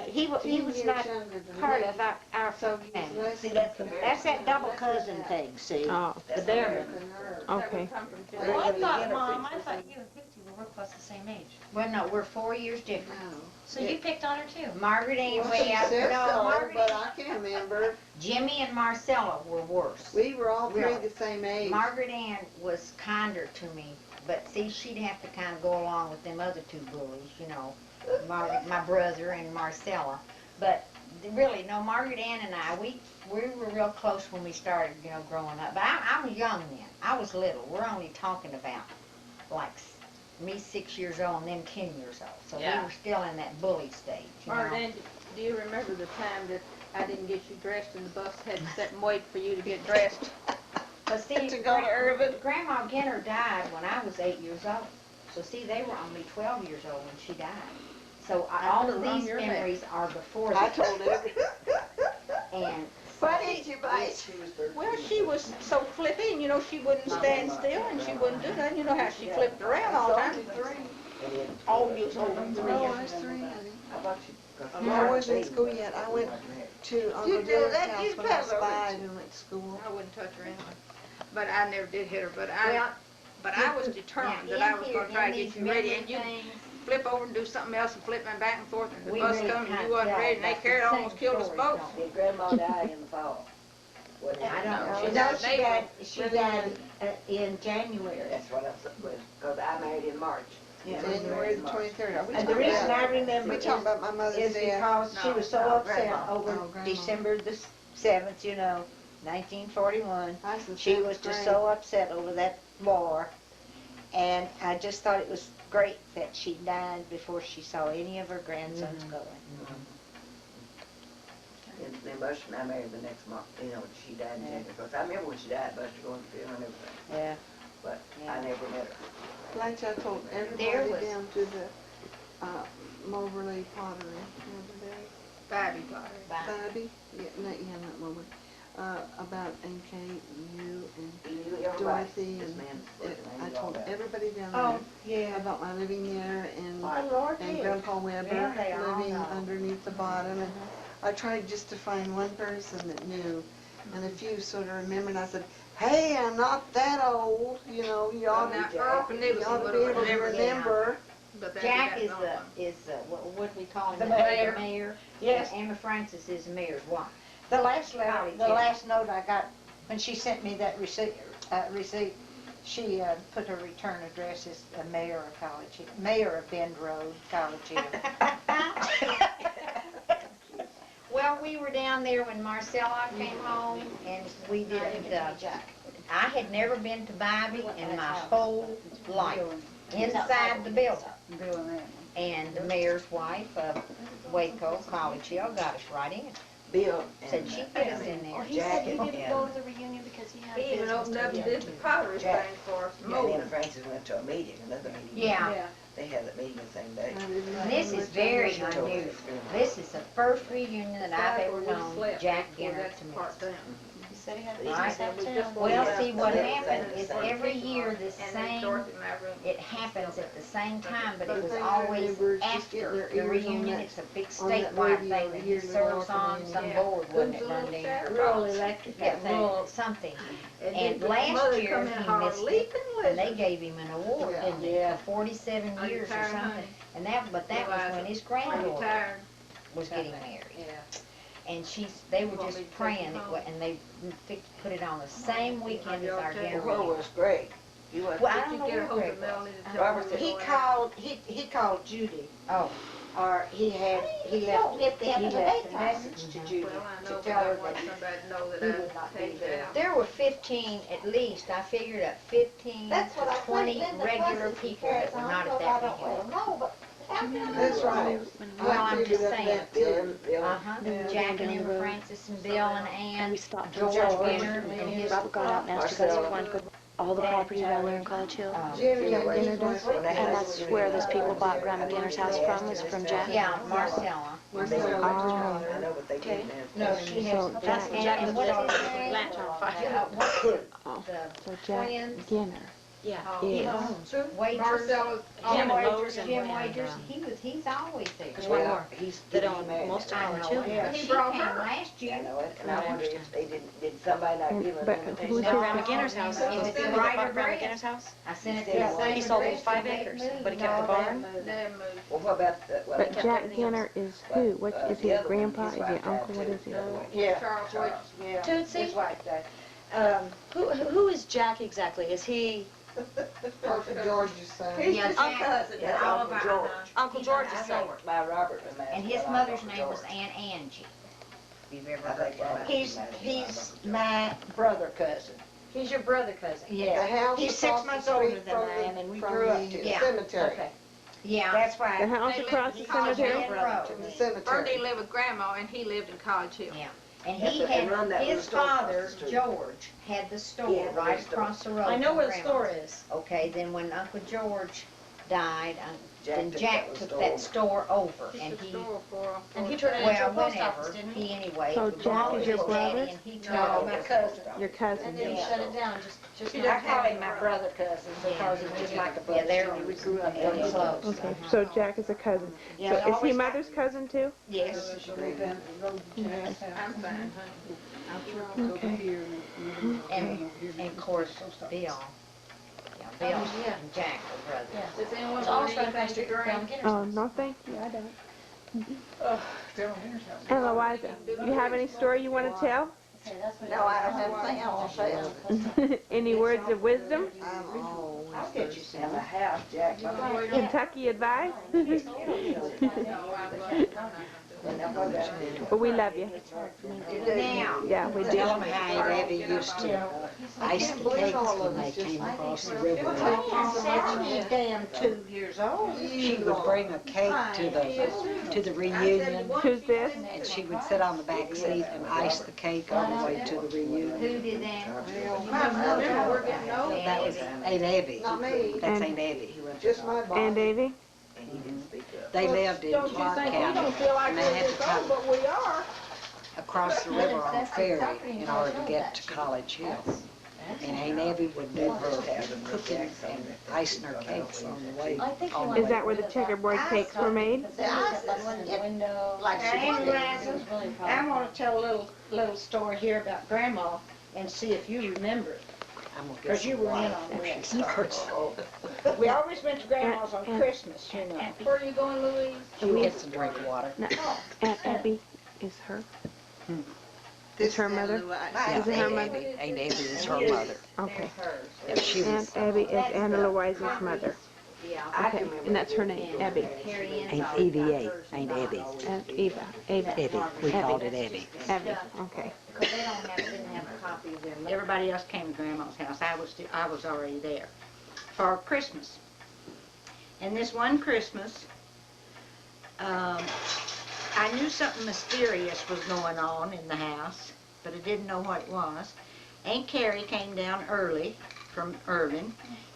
He was years not younger than part me. of our So he's family. less See, than that's that double cousin thing, see? Oh, The Berryman. than her. okay. Well, I thought, Mom, I thought you and Christy were close the same age. Well, no, we're 4 years different. No. So you picked on her too? Margaret Ann Well, way she out. said No, so, Margaret but Ann- I can't remember. Jimmy and Marcella were worse. We were all three Really? the same age. Margaret Ann was kinder to me, but see, she'd have to kind of go along with them other two bullies, you know, Margaret, my brother and Marcella. But really, no, Margaret Ann and I, we were real close when we started, you know, growing up. But I was young then. I was little. We're only talking about like me 6 years old and them 10 years old. So we Yeah. were still in that bully stage, you know. Marlene, do you remember the time that I didn't get you dressed and the bus had to sit and wait for you to get dressed? But see, To go to Irvin. Grandma Ginner died when I was 8 years old. So see, they were only 12 years old when she died. So all put of it on these your neck. memories are before I that. told every. And Why did you bite? She was 13. Well, she was so flippy, and you know, she wouldn't stand still, and she wouldn't do nothing. You know how she flipped around all the time. Oh, you was older than 3 No, years. I was 3, honey. How about you? I wasn't in school yet. I went to Uncle do Joe's that, house you when I was peddler, 5 and went to school. I wouldn't touch her anyway. But I never did hit her, but well, I was determined that I was gonna try to get you ready, and you things, flip over and do something else and flip me back and forth, and the we bus really come and kinda you wasn't tell ready, and they about the carried same almost killed us stories, both. don't we? Did Grandma die in the fall? What did I it- don't know. She No, died she in April. died, she died in January. That's what I said, because I married in March. January the 23rd. Are we And the talking reason I about- remember We is talking about my mother's is death. because she No, was so no, upset Grandma. over Oh, Grandma. December the 7th, you know, 1941. I was in She 7th was just grade. so upset over that war. And I just thought it was great that she died before she saw any of her grandsons going. And then Buster and I married the next month, you know, when she died in January. Because I remember when she died, Buster going to the funeral and everything. Yeah. But Yeah. I never met her. Like I told There everybody was- down to the Moberly Pottery. Remember that? Babby got her. Bobby? Yeah, not Moberly. About Aunt Kate and you and You knew everybody. Dorothy This and man's I name, all told that. everybody down Oh, there yeah. about my living there and Oh, Lord, and yes. Grandpa Weber Yeah, they all living know. underneath the bottom. And I tried just to find one person that knew, and a few sort of remembered. I said, "Hey, I'm not that old. You know, you ought Now, to, Earl you Knibbs ought to would be have able to remembered that, remember." but that Jack got is gone. what do we call him? The mayor. The mayor. Yes. And Emma Francis is the mayor's wife. The last letter, Golly, the yeah. last note I got, when she sent me that receipt, she put her return address as the mayor of College Hill, mayor of Bend Road, College Hill. Well, we were down there when Marcella came home, and we did, I had never been to Bobby in my whole life, inside the building. And the mayor's wife of Waco, College Hill, got us right in. Bill said and she'd get us in there. Well, he Jack said he and- didn't go to the reunion because he had He even business opened to up and attend did the to. pottery Jack. thing for us, Yeah, them molding. and Francis went to a meeting, another meeting. Yeah. They had that meeting the same day. And this is very unusual. This is the first reunion that I've ever known Jack Ginner to miss. He said he had Right. business out of town. Well, see, what happened is every year this And then same, Dorothy and I room. it happens at the same time, but it was always after the reunion. It's a big statewide thing that he serves on some board, wasn't it, Lundin? Rural Electric, yeah, rural something. And then last mother year come in he holler, missed it, "Leaping and they lizard." gave him an award, didn't they, for 47 Are you years or tired, something. honey? And that was when his Are you granddaughter tired? was getting married. Yeah. And they were Want me just to take praying, you home? and they put it on the same weekend as our dinner Well, reunion. was Greg. You was, Well, I Did don't you know get a where hold Greg of was. Melanie to tell Robert her said we He were called, he called Judy, Oh, or he left a message to Judy Well, I know, to but tell I her want that somebody to know he that would not I be take there. that out. there were 15, at least, I figured up 15 That's what I to said, 20 Linda regular Cousins people carries that were on, not so at I that don't reunion. know, but how can That's right. Well, I'm just saying. Bill. Uh-huh, Jack and Emma Francis and Bill and Ann, we stopped George Ginner and his Robert got out and asked you guys if you wanted to go all the property around there in College Hill. Jimmy and Anyway, Ginner does. when they And had that's Judy where and those people I bought was Grandma there, Ginner's they house asked from, her was this from day. Jack. Yeah, Marcella. I know, but they Okay. didn't have. No, she has, and what's his name? Latch on fire. What's Oh, the so Jack twins? Ginner Yeah. is, Wagers? Marcella's Jim always Rose and Jim Wagers, he's always there. There's one more He's that getting owned married most of now. I College know Hill. it. He She brought came her. last I year. know it, and I wonder if they did somebody not give her but an who's invitation? No, his, Grandma Ginner's house. It was He the bought Ryder Grandma Brand. Ginner's house. I sent it Yeah, to He sold them 5 acres, but he kept the barn. They moved. Well, what about the, well, but kept Jack everything else. Ginner is who? What, is he the a other one, grandpa? his Is he wife an uncle? died, What too. is he? The other one. Yeah. Charles Wagers. Yeah. Tootsie? His wife died. Who is Jack exactly? Is he Uncle George's son. He's Yeah, just Jack- a cousin. Yeah, All Uncle of George. Uncle George's I son? think my Robert was And his mother's name was Aunt Angie. If you've ever I heard think that. He's my brother cousin. He's your brother cousin. The Yeah. house He's 6 across the months older street than from I am, and we from grew up the together. cemetery. Okay. Yeah. That's why. The house They across live the in College cemetery? Hill. Road. The Bernie cemetery. lived with Grandma, and he lived in College Hill. Yeah. And he Yes, and run that had, little his store across the father, street. George, had the store Yeah, the right little store. across the road. I know from where the Grandma's. store is. Okay, then when Uncle George died, then took Jack that took store that over. store over, He and took he, store for And he turned it into a well, post office, whenever, didn't he? he anyway. So it was Jack is always your his daddy, brother? and he took No, over. my cousin. Your cousin. And then he Yeah. shut it down, just She I doesn't call have him my a brother cousin because he was just like a brother. Yeah, they're We grew up really pretty close. close. Okay, so Jack is a cousin. Yeah, So is he always- mother's cousin too? Yes. I'm fine, honey. Okay. And of course, Bill. Yeah, Bill yeah. and Jack were brothers. Yeah. Does anyone It's want also anything across to the drink? Grandma Ginner's Oh, house. no thank you, I don't. Still in Ginner's house. And Eliza, you have any story you want to tell? Okay, that's what No, I don't have anything else to say. Any words of wisdom? I'll get you some. And the house, Jack. Kentucky advice? No, I'm going. But we love you. Now, Yeah, we do. Tell them how Abby used to ice the cakes when they came across the river. She's damn 2 years old. She would bring a cake to the reunion, Who's this? and she would sit on the back seat and ice the cake all the way to the reunion. who did that? We're getting old. That was Aunt Abby. Not me. That's And- Aunt Abby. Just my And Davy? And he didn't speak up. They lived in Clark County, and they had to come But we are. across the river on a ferry in order to get to College Hill. And Aunt Abby would do her cooking and icing her cakes on the way. Is that where the checkerboard cakes were made? I want to tell a little story here about Grandma and see if you remember it. Because you were in on this. We always went to Grandma's on Christmas, you know. Where are you going, Louise? She gets a drink of water. No, Aunt Abby is her. Is her mother? Is it her mother? Aunt Abby is her mother. Okay. And she was Aunt Abby is Anna Louise's mother. Okay, and that's her name, Abby. Aunt Evie, Aunt Abby. Aunt Eva. Abby. Abby, we called it Abby. Abby, okay. Because they didn't have a copy of their mother. Everybody else came to Grandma's house. I was already there for Christmas. And this one Christmas, I knew something mysterious was going on in the house, but I didn't know what it was. Aunt Carrie came down early from Irving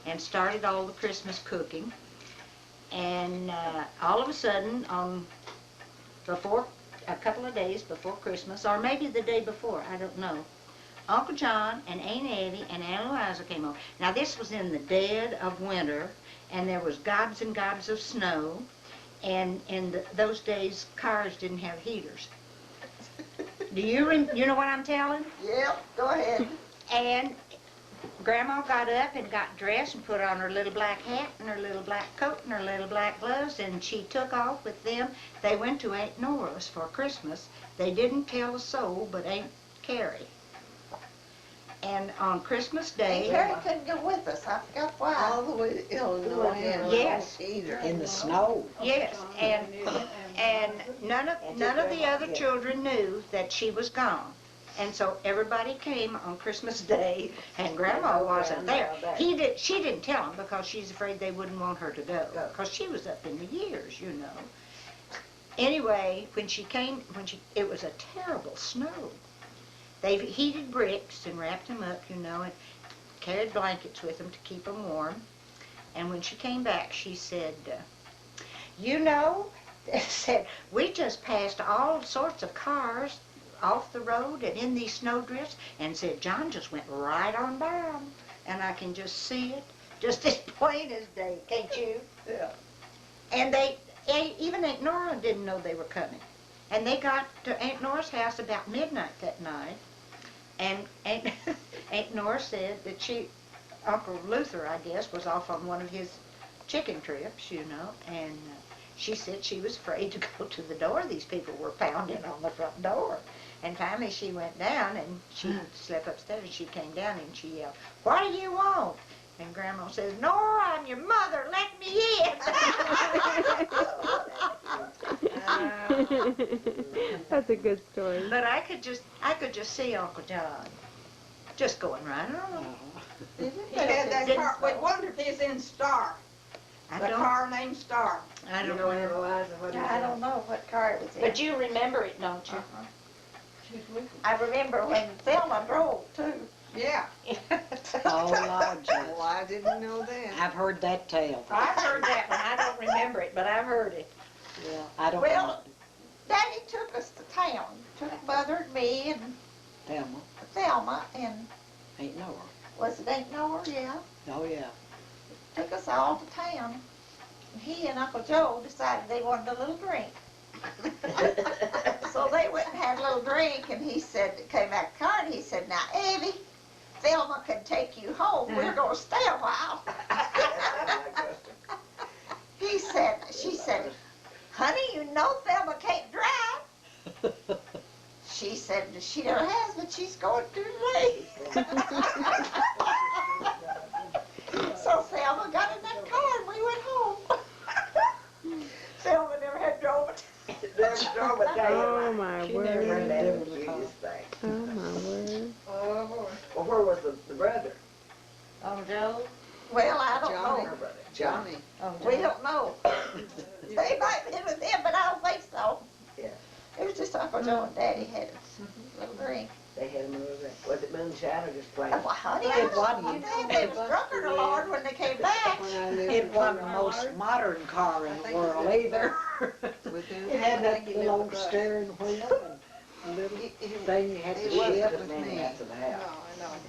and started all the Christmas cooking. And all of a sudden, before a couple of days before Christmas, or maybe the day before, I don't know, Uncle John and Aunt Eddie and Aunt Eliza came over. Now this was in the dead of winter, and there was gobs and gobs of snow, and in those days cars didn't have heaters. Do you know what I'm telling? Yep, go ahead. And Grandma got up and got dressed and put on her little black hat and her little black coat and her little black gloves, and she took off with them. They went to Aunt Nora's for Christmas. They didn't tell a soul but Aunt Carrie. And on Christmas Day... Carrie couldn't go with us. I forgot why. All the way to Illinois. Yes. In the snow. Yes, and none of the other children knew that she was gone. And so everybody came on Christmas Day, and Grandma wasn't there. She didn't tell them because she's afraid they wouldn't want her to go, because she was up in the years, you know. Anyway, when she came, it was a terrible snow. They heated bricks and wrapped them up, you know, and carried blankets with them to keep them warm. And when she came back, she said, you know, said, we just passed all sorts of cars off the road and in these snowdrifts, and said, John just went right on down. And I can just see it, just as plain as day, can't you? Yeah. And even Aunt Nora didn't know they were coming. And they got to Aunt Nora's house about midnight that night, and Aunt Nora said that Uncle Luther, I guess, was off on one of his chicken trips, you know, and she said she was afraid to go to the door. These people were pounding on the front door. And finally she went down, and she slept upstairs, and she came down and she yelled, what do you want? And Grandma says, Nora, I'm your mother, let me in. That's a good story. But I could just see Uncle John just going right on. He had that car. We wondered if he's in Star. The car named Star. I don't know. I don't know what car it was in. But you remember it, don't you? I remember when Thelma drove, too. Yeah. Oh, Lord, Well, I didn't know that. I've heard that tale. I've heard that one. I don't remember it, but I've heard it. Yeah, I don't Well, know. Daddy took us to town. Took Mother and me and Thelma and... Ain't Nora. Was it Aunt Nora? Yeah. Oh, yeah. Took us all to town. And he and Uncle Joe decided they wanted a little drink. So they went and had a little drink, and he said, came back to the car, and he said, now, Evie, Thelma can take you home. We're going to stay a while. She said, honey, you know Thelma can't drive. She said, she never has, but she's going to today. So Thelma got in that car, and we went home. Thelma never had drove it. Oh my word. Oh my word. Oh, boy. Well, where was the brother? Uncle Joe? Well, I don't Johnny. know. Her brother. Johnny. We don't know. They might have been with him, but I don't think so. Yeah. It was just Uncle Joe and Daddy had a little drink. They had a little drink. Was it moonshine or just plain? Well, honey, I don't know. They was drunker than Lord when they came back. It wasn't the most modern car in the world either. It had that little old steering wheel and a little thing you had to shift. That's in the house.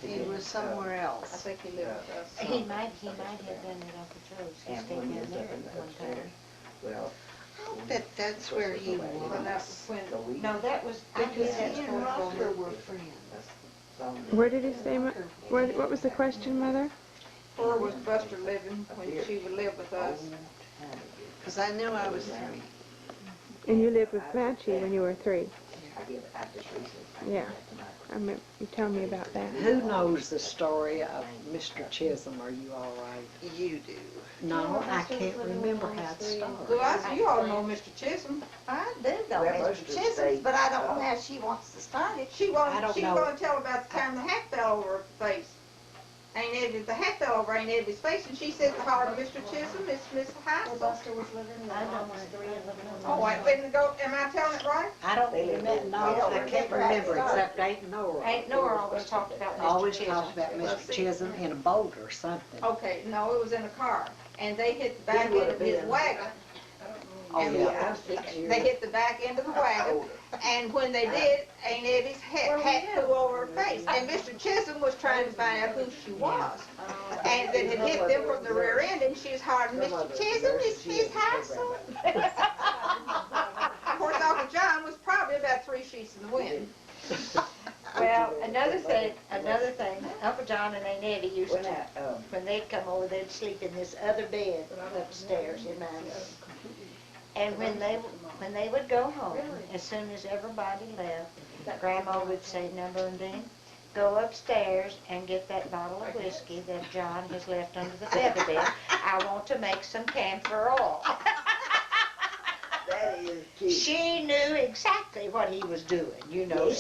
He was somewhere I else. think he lived with us. He might have been at Uncle Joe's. He And stayed when he down was there up in at the one upstairs. time. Well, I'll bet that's where he And was. that was when so we... No, that was, I Because think that's he and where Rocker were friends. Where did he say? What was the question, Mother? where was Buster living when she would live with us? Because I knew I was 3. And you lived with Blanche when you were 3. I just recently... Yeah. You tell me about that. Who knows the story of Mr. Chisholm? Are you all right? You do. No, I can't remember how it Well, started. you all know Mr. Chisholm. I do know Well, Mr. Buster's Chisholm's, state, but I don't know how she wants to start it. She I don't was know. going to tell about the time the hat fell over her face. Aunt Evie, the hat fell over Aunt Evie's face, and she said to her, Mr. Chisholm, it's Miss Hassel. Buster was living in almost 3 and living in Oh, I didn't go, am I telling it right? I don't remember, no, I can't remember except Aunt Nora. Aunt Nora always talked about Mr. Always Chisholm. talked about Mr. Chisholm in a boat or something. Okay, no, it was in a car, and they hit the back end of his wagon. Oh, And yeah. They hit the back end of the wagon, and when they did, Aunt Evie's hat flew over her face, and Mr. Chisholm was trying to find out who she was. And then it hit them from the rear end, and she was hollering, Mr. Chisholm, it's Miss Hassel. Of course, Uncle John was probably about 3 sheets in the wind. Well, another thing, Uncle John and Aunt Eddie used to, when they'd come over, they'd sleep in this other bed upstairs in my room. And when they would go home, as soon as everybody left, Grandma would say, "Now, Bernadine, go upstairs and get that bottle of whiskey that John has left under the feather bed. I want to make some camphor oil." That is cute. She knew exactly what he was doing, you know,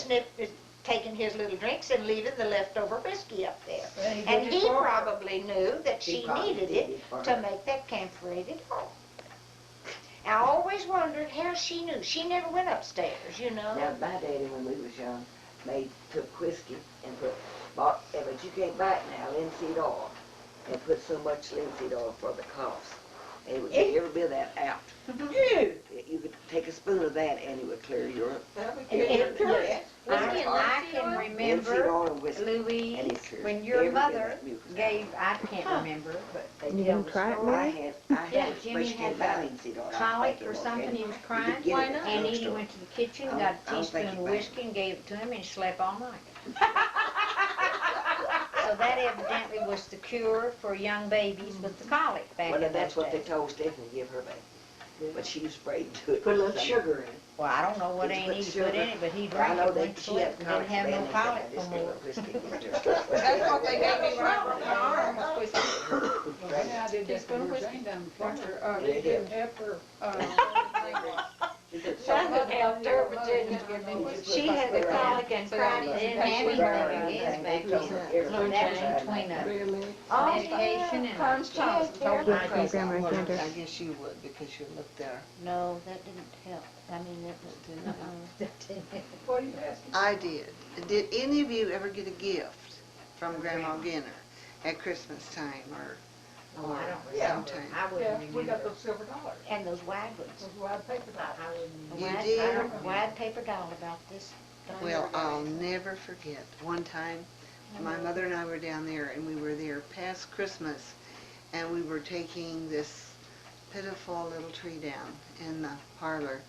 taking his little drinks and leaving the leftover whiskey up there. And he probably knew that she needed it to make that camphorated oil. I always wondered how she knew. She never went upstairs, you know. Now, my daddy, when we was young, took whiskey and but you can't buy it now, linseed oil, and put so much linseed oil for the coughs. And it would get every bit of that out. You could take a spoon of that and it would clear your I can remember, Louise, when your mother gave, I can't remember, but they You tell gonna the try it, story. Mary? Yeah, Jimmy had colic or something, he was crying, and Edie went to the kitchen, got a teaspoon of whiskey and gave it to him, and he slept all night. So that evidently was the cure for young babies with the colic back in Well, those that's what they days. told Stephanie to give her baby. But she was afraid to do it. Put a little sugar in it. Well, I don't know what Did you Aunt put Edie sugar? put in it, but he I drank know it, they, went to she sleep, had and didn't have no colic for no more. That's what they gave me when I broke my arm, was whiskey. Yeah, I did that for Lord Jane down in Florida. They did. After, That helped her, Virginia. She had the colic and cried, They and didn't have anything against back then. Lord That was Jane. between a really? medication and Carnes Thompson told me. Yeah, from Grandma Cantor. I guess you would because you lived there. No, that didn't help. I mean, that didn't. What are you asking? I did. Did any of you ever get a gift from Grandma Ginner at Christmas time or Oh, I don't Yeah. remember. sometime? I wouldn't Yeah, we got remember. those silver dollars, And those wide ones. those wide paper dollars. I wouldn't. You Wide- did? I don't- Wide paper doll about this. Well, I'll never forget. One time, my mother and I were down there, and we were there past Christmas, and we were taking this pitiful little tree down in the parlor.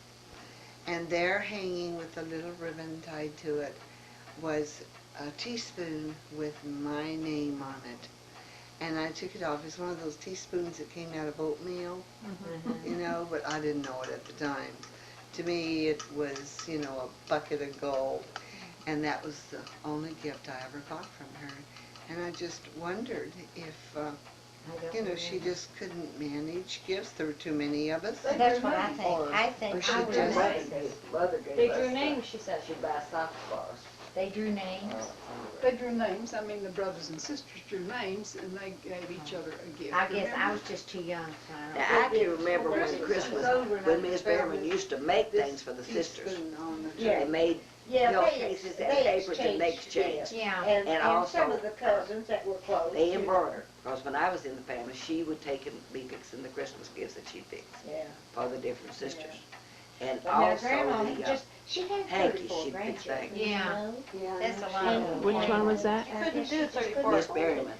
And there, hanging with a little ribbon tied to it, was a teaspoon with my name on it. And I took it off. It's one of those teaspoons that came out of oatmeal, you know, but I didn't know it at the time. To me, it was, you know, a bucket of gold. And that was the only gift I ever got from her. And I just wondered if, you know, she just couldn't manage gifts. There were too many of us. That's what I think. Or- I or think she I would just- say They drew names, she said. She'd buy socks for us. they drew names. They drew names, I mean, the brothers and sisters drew names, and they gave each other a gift. I guess I remember? was just too young, so I don't. Now, I can remember when Christmas, when Miss Behrman used to make things for the sisters. Teaspoon on the Yeah. They made Yeah, pillowcases and papers and they exchanged. Yeah. And some also, of the cousins that were close. they embroidered. Because when I was in the family, she would take and be fixing the Christmas gifts that she fixed Yeah. for the different sisters. And But now also Grandma the just, she had hankies, 34 she'd fix grandchildren, things. you Yeah. know? Yeah, That's a lot And of. which one was that? Couldn't do 34. Miss Behrman.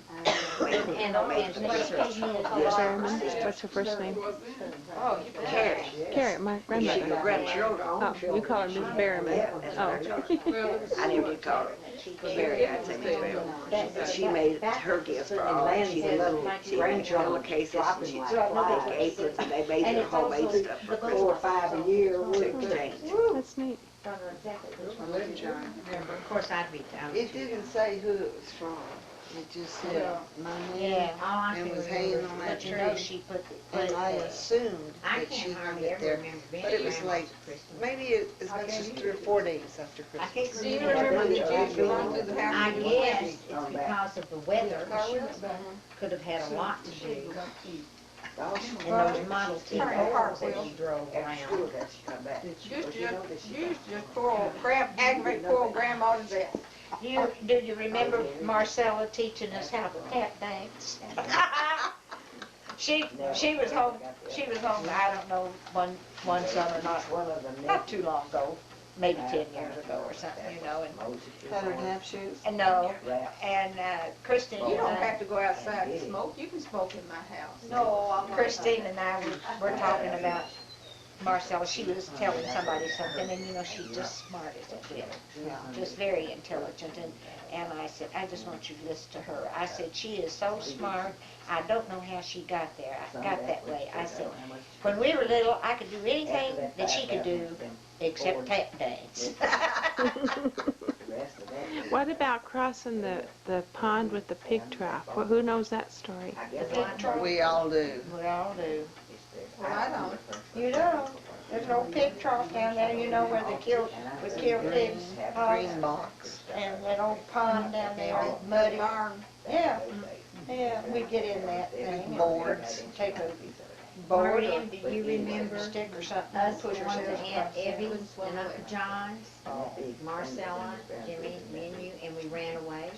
And Berryman. What's her first name? Oh, you Carrie. Carrie, my She grandmother. your grandchildren. Oh, you call her Miss Berryman. Oh. I never did call her Mary, I'd say Miss Behrman. But she made her gifts for all, and she did made pillowcases, and she made aprons, and they made their homemade stuff for 4 or Christmas 5 a year. to exchange. That's neat. Of course, I'd be down. It didn't say who it was from. It just said my name Yeah, all I and can was remember, hanging on that but you know tree. she put And I assumed I that she can't hung hardly it ever there. remember being But it was Grandma's like, Christmas. maybe as much as 3 or 4 days after I Christmas. can't Do you remember remember the that you run through the house? I and you guess went? it's because of the weather. Could have had a lot to do. And those Model T cars that you drove around. You used to just aggravate poor old grandma to death. Do you remember Marcella teaching us how to tap dance? She was home, I don't know, one summer, not too long ago, maybe 10 years ago or something, you know, and Had her in half shoes? no, and Christine You and don't I, have to go outside to smoke. You can smoke in my house. no, Christine and I were talking about Marcella. She was telling somebody something, and you know, she's just smart as a whip, just very intelligent, and I said, I just want you to listen to her. I said, she is so smart, I don't know how she got there, I got that way. I said, when we were little, I could do anything that she could do except tap dance. What about crossing the pond with the pig trap? Well, who knows that story? We all do. We all do. Well, I don't. You don't. There's no pig trough down there, you know, where we kill pigs. Green box. And that old pond down there, muddy. Yeah, yeah, we get in that thing. Boards. Take a board or do you remember stick or something, Us push going to ourselves Aunt across there. Evie's and Uncle John's, Marcella, Jimmy, me and you, and we ran away.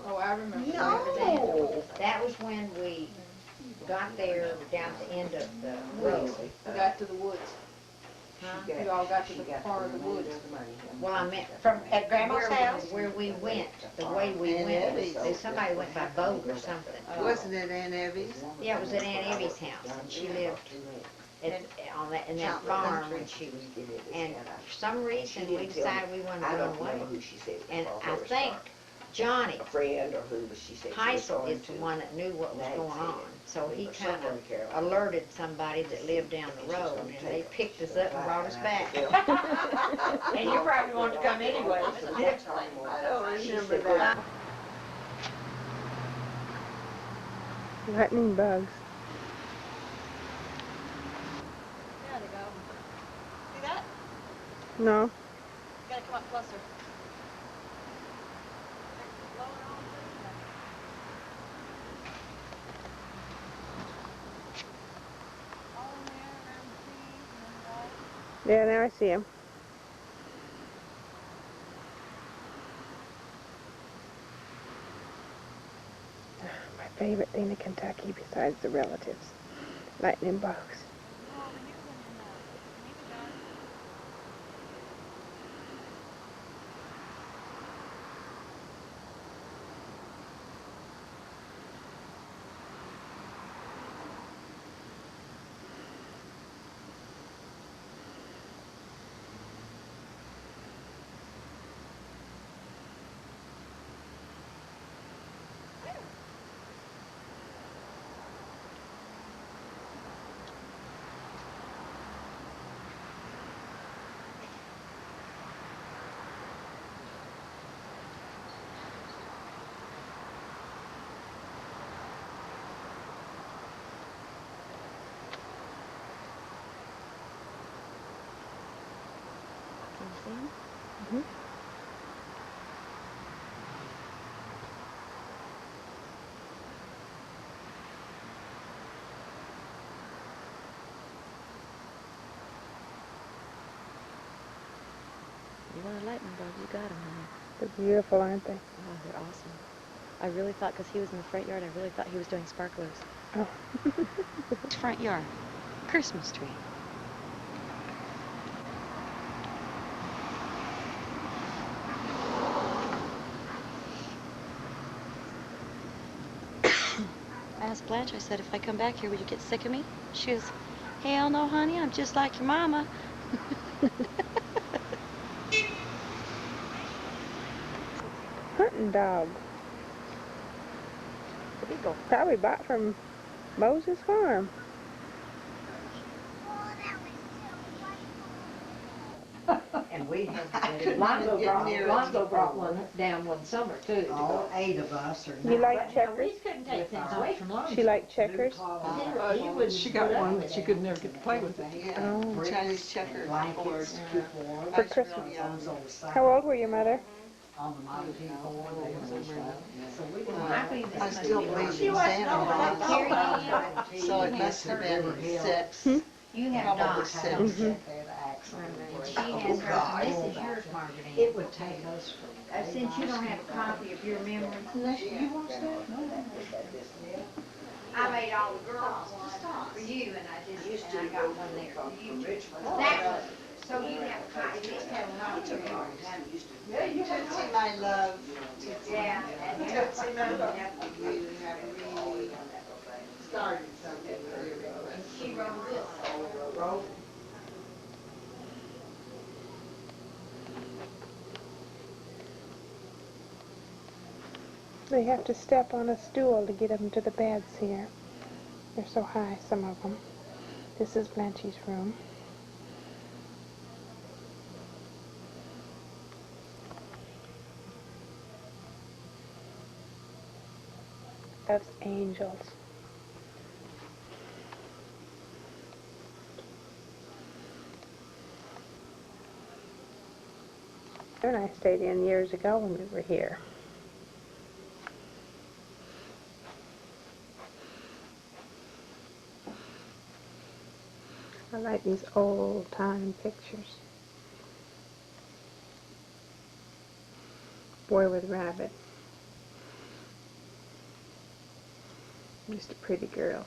Oh, I remember. No. That was when we got there down at the end of the road. We got to the woods. Huh? We all got to the far of the woods. Well, I meant At Grandma's house? where we went, the way we Aunt went. Evie's. Somebody went by boat or something. Wasn't it Aunt Evie's? Yeah, it was at Aunt Evie's house, and she lived in that farm when she was. And for some reason, we decided we wanted to run away. And I think Johnny Heisel is the one that knew what was going on. So he kind of alerted somebody that lived down the road, and they picked us up and brought us back. And you probably wanted to come anyway. I don't remember that. Lightning bugs. There they go. See that? No. You gotta come up closer. Yeah, now I see him. My favorite thing in Kentucky besides the relatives. Lightning bugs. Mm-hmm. You want a lightning bug, you got him, honey. They're beautiful, aren't they? Oh, they're awesome. I really thought, because he was in the front yard, I really thought he was doing sparklers. Oh. Front yard. Christmas tree. I asked Blanche, I said, if I come back here, would you get sick of me? She goes, hell no, honey, I'm just like your mama. Hunting dog. Probably bought from Moses' farm. And we we had to get Lonzo brought one down one summer too. all 8 of us or You 9. like checkers? couldn't take things away from Lonzo. She liked checkers? She got one, but she could never get to play with it. Yeah, Oh. Chinese checkers board. For Christmas. How old were you, Mother? I still believe in Santa Claus, so it must have been 6. You have Probably Doc. 7. She has hers, and this is yours, Margaret Ann. It would take us Since you don't have a copy of your memory. You want that? No. I made all the girls ones for you, and I got one there for you. That was, so you have a copy, you just have one of yours. Yeah, you can see my love. Yeah, and You can see my love. You have really started something for everyone. she wrote this. They have to step on a stool to get them to the beds here. They're so high, some of them. This is Blanche's room. That's angels. And I stayed in years ago when we were here. I like these old-time pictures. Boy with rabbit. Just a pretty girl.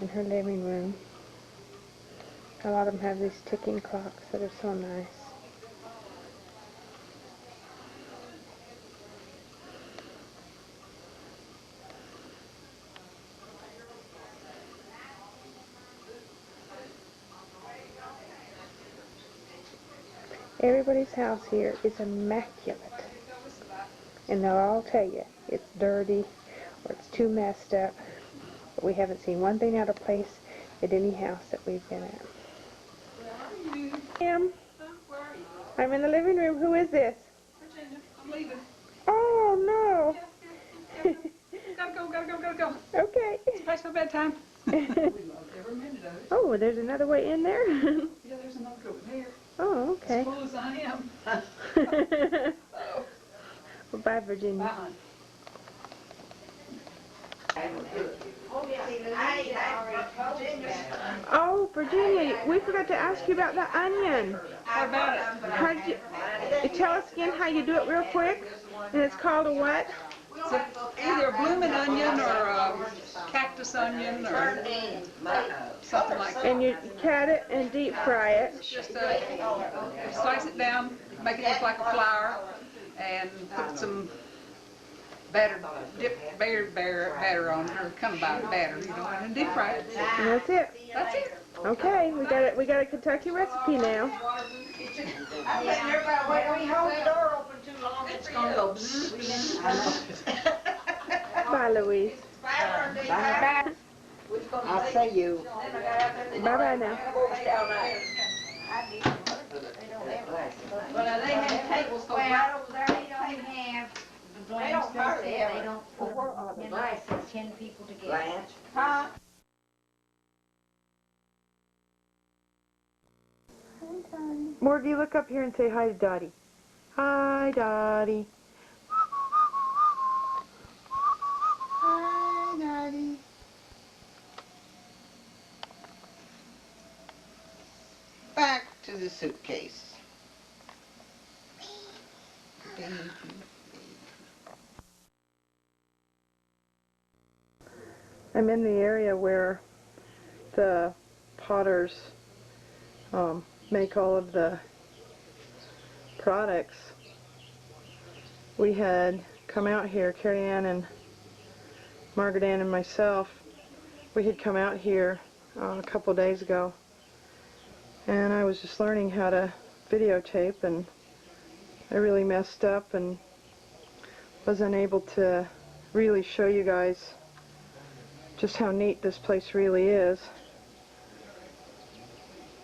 In her living room. A lot of them have these ticking clocks that are so nice. Everybody's house here is immaculate. And they'll all tell you it's dirty or it's too messed up. But we haven't seen one thing out of place at any house that we've been at. I'm in the living room. Who is this? Virginia, I'm leaving. Oh, no. Gotta go. Okay. It's past my bedtime. We love every minute of it. Oh, there's another way in there? Yeah, there's another over there. Oh, okay. As full as I am. Well, bye, Virginia. Bye. Oh, Virginia, we forgot to ask you about the onion. What about it? How did you, tell us again how you do it real quick. And it's called a what? It's either a blooming onion or a cactus onion or something like that. And you cut it and deep fry it. Just slice it down, make it look like a flower, and put some batter on it, or kind of batter, you know, and deep fry it. And that's it. That's it. Okay, we got a Kentucky recipe now. I'm letting everybody wait. We hold the door open too long, it's gonna go. Bye, Louise. Bye. I'll see you. Bye-bye now. Well, they have tables go right over there. They don't have the glass. They don't put, you know, 10 people together. Huh? Morgie, look up here and say hi to Dottie. Hi, Dottie. Hi, Daddy. Back to the suitcase. Baby. I'm in the area where the potters make all of the products. We had come out here, Carrie Ann and Margaret Ann and myself, we had come out here a couple days ago and I was just learning how to videotape, and I really messed up and was unable to really show you guys just how neat this place really is.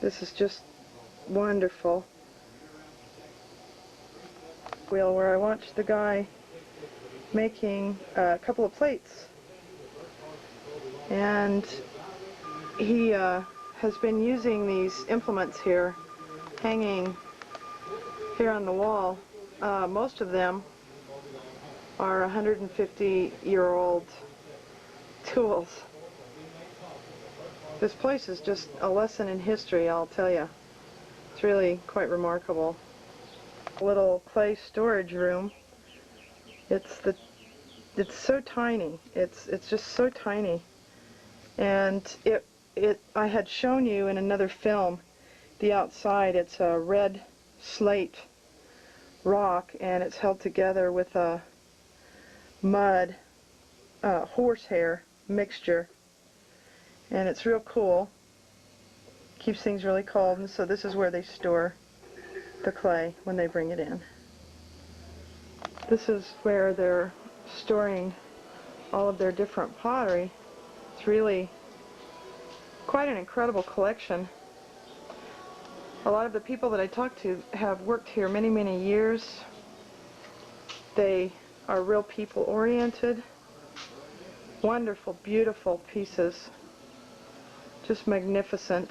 This is just wonderful. Where I watched the guy making a couple of plates, and he has been using these implements here, hanging here on the wall. Most of them are 150-year-old tools. This place is just a lesson in history, I'll tell you. It's really quite remarkable. Little clay storage room. It's so tiny. It's just so tiny. And I had shown you in another film the outside. It's a red slate rock, and it's held together with a mud horsehair mixture, and it's real cool. Keeps things really cold. And so this is where they store the clay when they bring it in. This is where they're storing all of their different pottery. It's really quite an incredible collection. A lot of the people that I talked to have worked here many, many years. They are real people oriented. Wonderful, beautiful pieces. Just magnificent.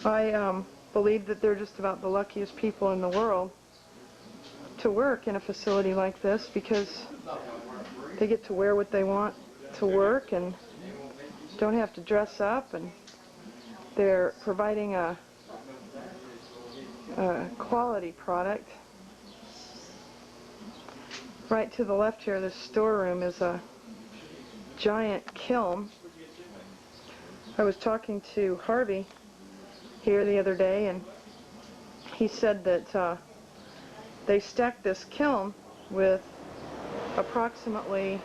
I believe that they're just about the luckiest people in the world to work in a facility like this, because they get to wear what they want to work and don't have to dress up, and they're providing a quality product. Right to the left here, this storeroom is a giant kiln. I was talking to Harvey here the other day, and he said that they stacked this kiln with approximately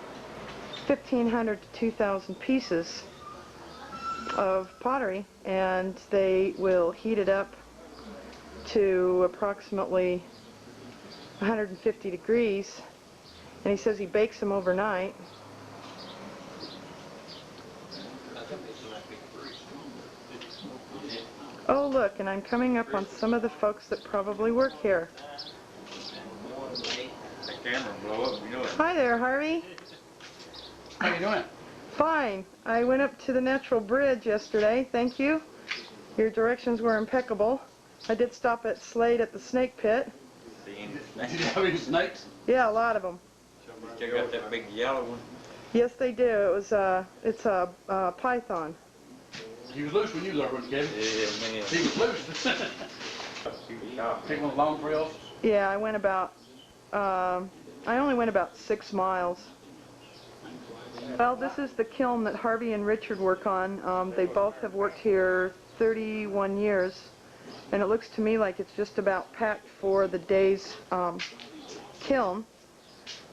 1,500 to 2,000 pieces of pottery, and they will heat it up to approximately 150 degrees, and he says he bakes them overnight. Oh look, and I'm coming up on some of the folks that probably work here. That camera will blow up, you know it. Hi there, Harvey. How you doing? Fine. I went up to the Natural Bridge yesterday, thank you. Your directions were impeccable. I did stop at Slade at the snake pit. Did you have any snakes? Yeah, a lot of them. Check out that big yellow one. Yes, they do. It's a python. He was loose when you was over, Kevin. Yeah, man. He was loose. Take one of the long trails. Yeah, I went about, I only went about 6 miles. Well, this is the kiln that Harvey and Richard work on. They both have worked here 31 years, and it looks to me like it's just about packed for the day's kiln.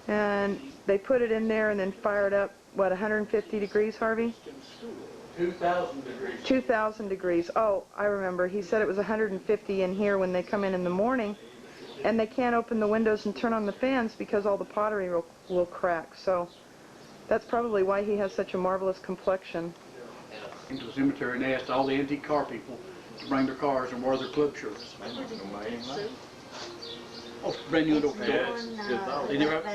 And they put it in there and then fire it up, what, 150 degrees, Harvey? 2,000 degrees. 2,000 degrees. Oh, I remember. He said it was 150 in here when they come in the morning, and they can't open the windows and turn on the fans because all the pottery will crack. So that's probably why he has such a marvelous complexion. Into the cemetery and asked all the antique car people to bring their cars and wear their club shirts. Oh, brand new door. But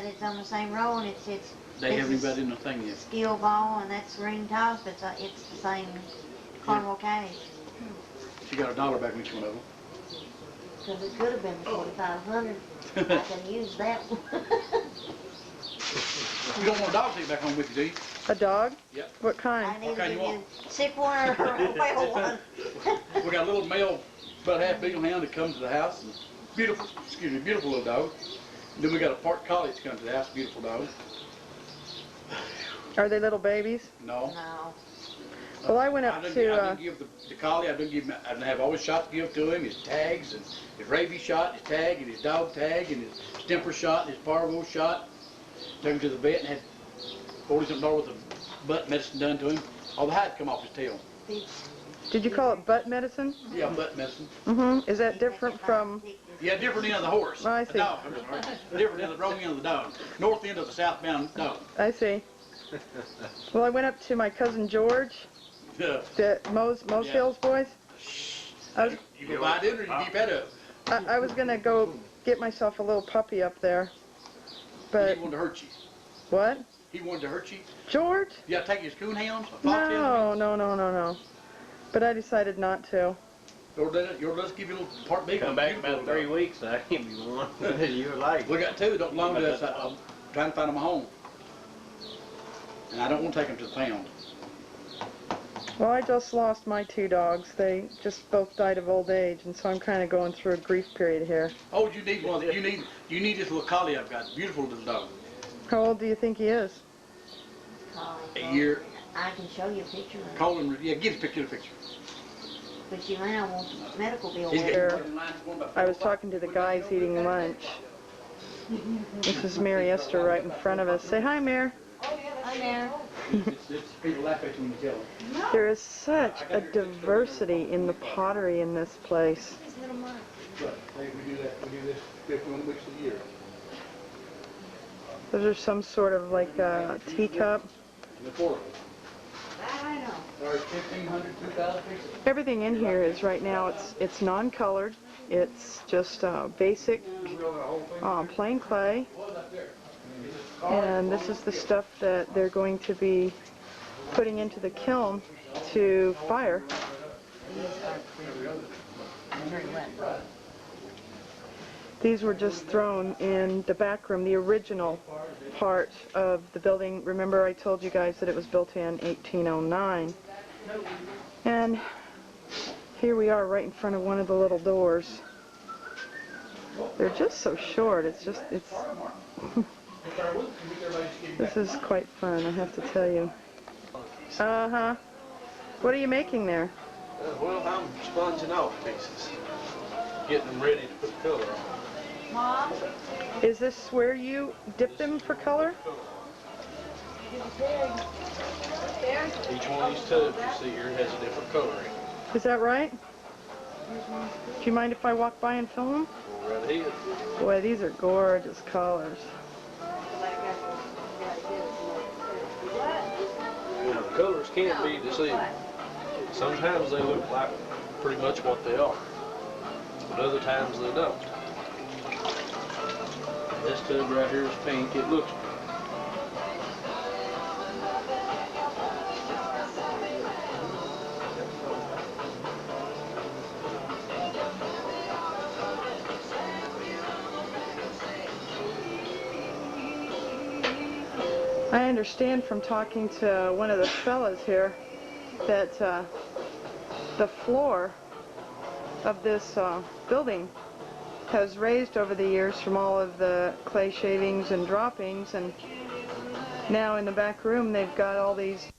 it's on the same road. They haven't even got in the thing yet. Skill Ball, and that's Ring Toss, but it's the same Cornwall County. She got $1 back in each one of them. Because it could have been 4,500. I can use that one. You don't want a dog to take back home with you, do you? A dog? Yep. What kind? I need What kind to you give want? you sick one or a well one. We got a little male, about half beagle hound that comes to the house. And beautiful, beautiful little dog. And then we got a part collie that comes to the house, beautiful dog. Are they little babies? No. No. Well, I went up I to... didn't give the collie, I didn't have all his shots to give to him, his tags, and his rabies shot, his tag, and his dog tag, and his stemper shot, and his parvo shot. Took him to the vet and had $40-something worth of butt medicine done to him. all the hide come off his tail. Did you call it butt medicine? Yeah, butt medicine. Mm-hmm. Is that different from? Yeah, different end of the horse. Oh, I The see. dog, I'm sorry. Different end of the wrong end of the dog. North end of the southbound dog. I see. Well, I went up to my cousin George, Yeah. the Mo's Hills boys. You go buy dinner, you keep that up. I was gonna go get myself a little puppy up there, but He wanted to hurt you. what? He wanted to hurt you. George? You got to take his coonhounds, a No, no, no, no, no. But I decided not to. Let's give you a little part big. Come back about 3 weeks, I give you one. You're late. We got two, don't belong to us. I'm trying to find them a home. And I don't want to take them to the pound. Well, I just lost my 2 dogs. They just both died of old age, and so I'm kind of going through a grief period here. Oh, you need one. You need this little collie I've got. Beautiful little dog. How old do you think he is? A year. I can show you a picture of it. Call him. Yeah, get a picture. But you now want medical bill. I was talking to the guys eating lunch. This is Mary Esther right in front of us. Say hi, Mary. Hi, Mary. People laugh at you when you tell them. There is such a diversity in the pottery in this place. But we do this 51 weeks a year. Those are some sort of like a teacup. The 4 of them. That I know. There's 1,500, 2,000 pieces. Everything in here is right now, it's non-colored. It's just basic plain clay. And this is the stuff that they're going to be putting into the kiln to fire. These were just thrown in the back room, the original part of the building. Remember I told you guys that it was built in 1809. And here we are right in front of one of the little doors. They're just so short, it's this is quite fun, I have to tell you. Uh-huh. What are you making there? Well, I'm sponging off pieces, getting them ready to put color on. Mom? Is this where you dip them for color? Each one of these tubs you see here has a different coloring. Is that right? Do you mind if I walk by and film them? Right here. Boy, these are gorgeous colors. Now, the colors can be deceiving. Sometimes they look like pretty much what they are, but other times they don't. This tub right here is pink. It looks pink. I understand from talking to one of the fellas here that the floor of this building has raised over the years from all of the clay shavings and droppings, and now in the back room they've got all these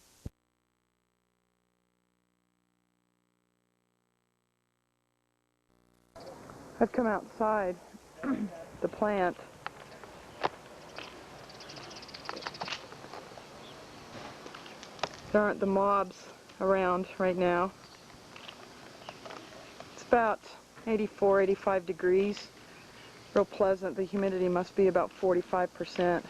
I've come outside the plant. There aren't the mobs around right now. It's about 84, 85 degrees. Real pleasant. The humidity must be about 45%.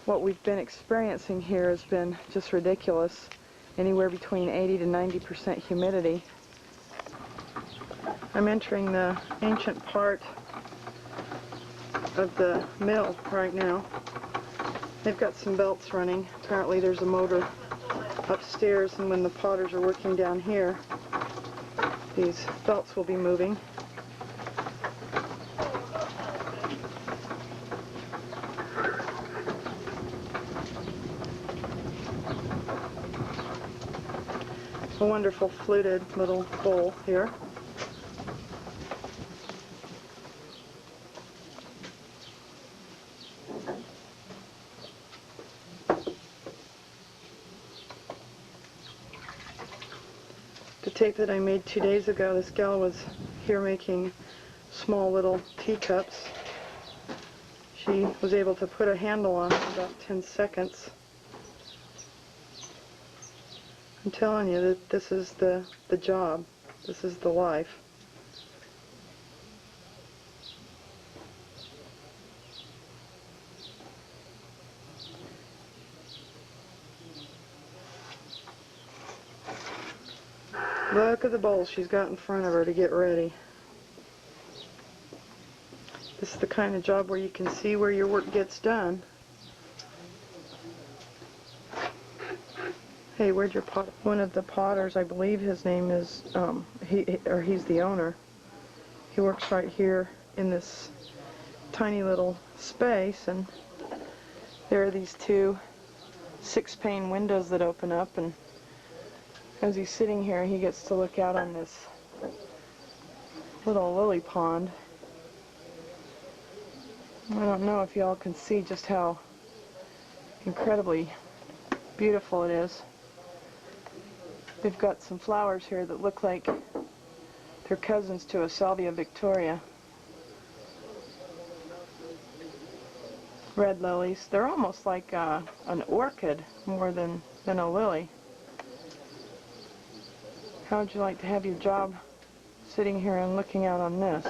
What we've been experiencing here has been just ridiculous. Anywhere between 80 to 90% humidity. I'm entering the ancient part of the mill right now. They've got some belts running. Apparently there's a motor upstairs, and when the potters are working down here, these belts will be moving. A wonderful fluted little bowl here. The tape that I made 2 days ago, this gal was here making small little teacups. She was able to put a handle on in about 10 seconds. I'm telling you that this is the job. This is the life. Look at the bowl she's got in front of her to get ready. This is the kind of job where you can see where your work gets done. Hey, where'd your pot? One of the potters, I believe his name is, he's the owner. He works right here in this tiny little space, and there are these two 6-pane windows that open up, and as he's sitting here, he gets to look out on this little lily pond. I don't know if y'all can see just how incredibly beautiful it is. They've got some flowers here that look like they're cousins to a Salvia victoria. Red lilies. They're almost like an orchid more than a lily. How would you like to have your job sitting here and looking out on this?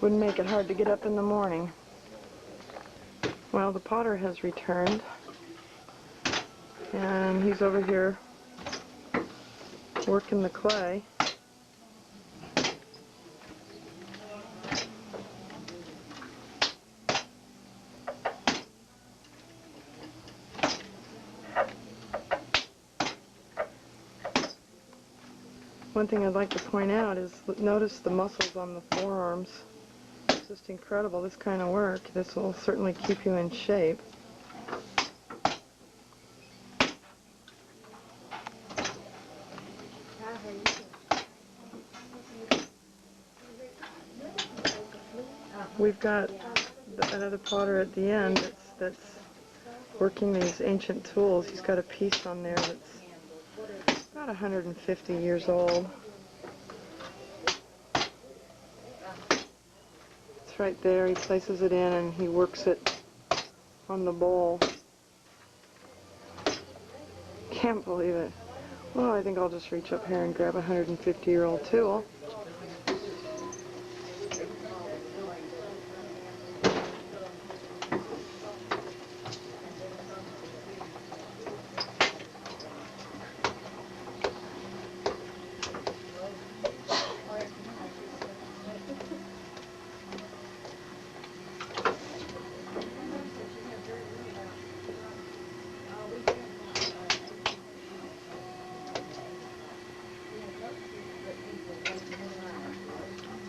Wouldn't make it hard to get up in the morning. Well, the potter has returned, and he's over here working the clay. One thing I'd like to point out is notice the muscles on the forearms. It's just incredible, this kind of work. This will certainly keep you in shape. We've got another potter at the end that's working these ancient tools. He's got a piece on there that's about 150 years old. It's right there. He places it in and he works it on the bowl. Can't believe it. Well, I think I'll just reach up here and grab a 150-year-old tool.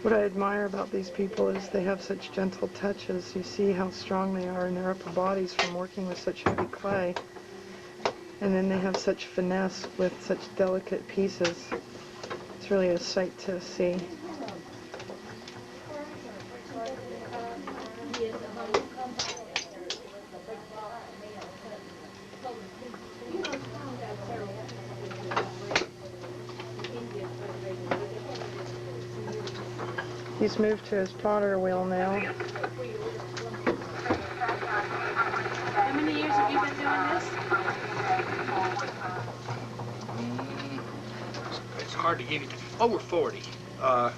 What I admire about these people is they have such gentle touches. You see how strong they are in their upper bodies from working with such heavy clay. And then they have such finesse with such delicate pieces. It's really a sight to see. He's moved to his potter wheel now. How many years have you been doing this? It's hard to give you. Over 40. I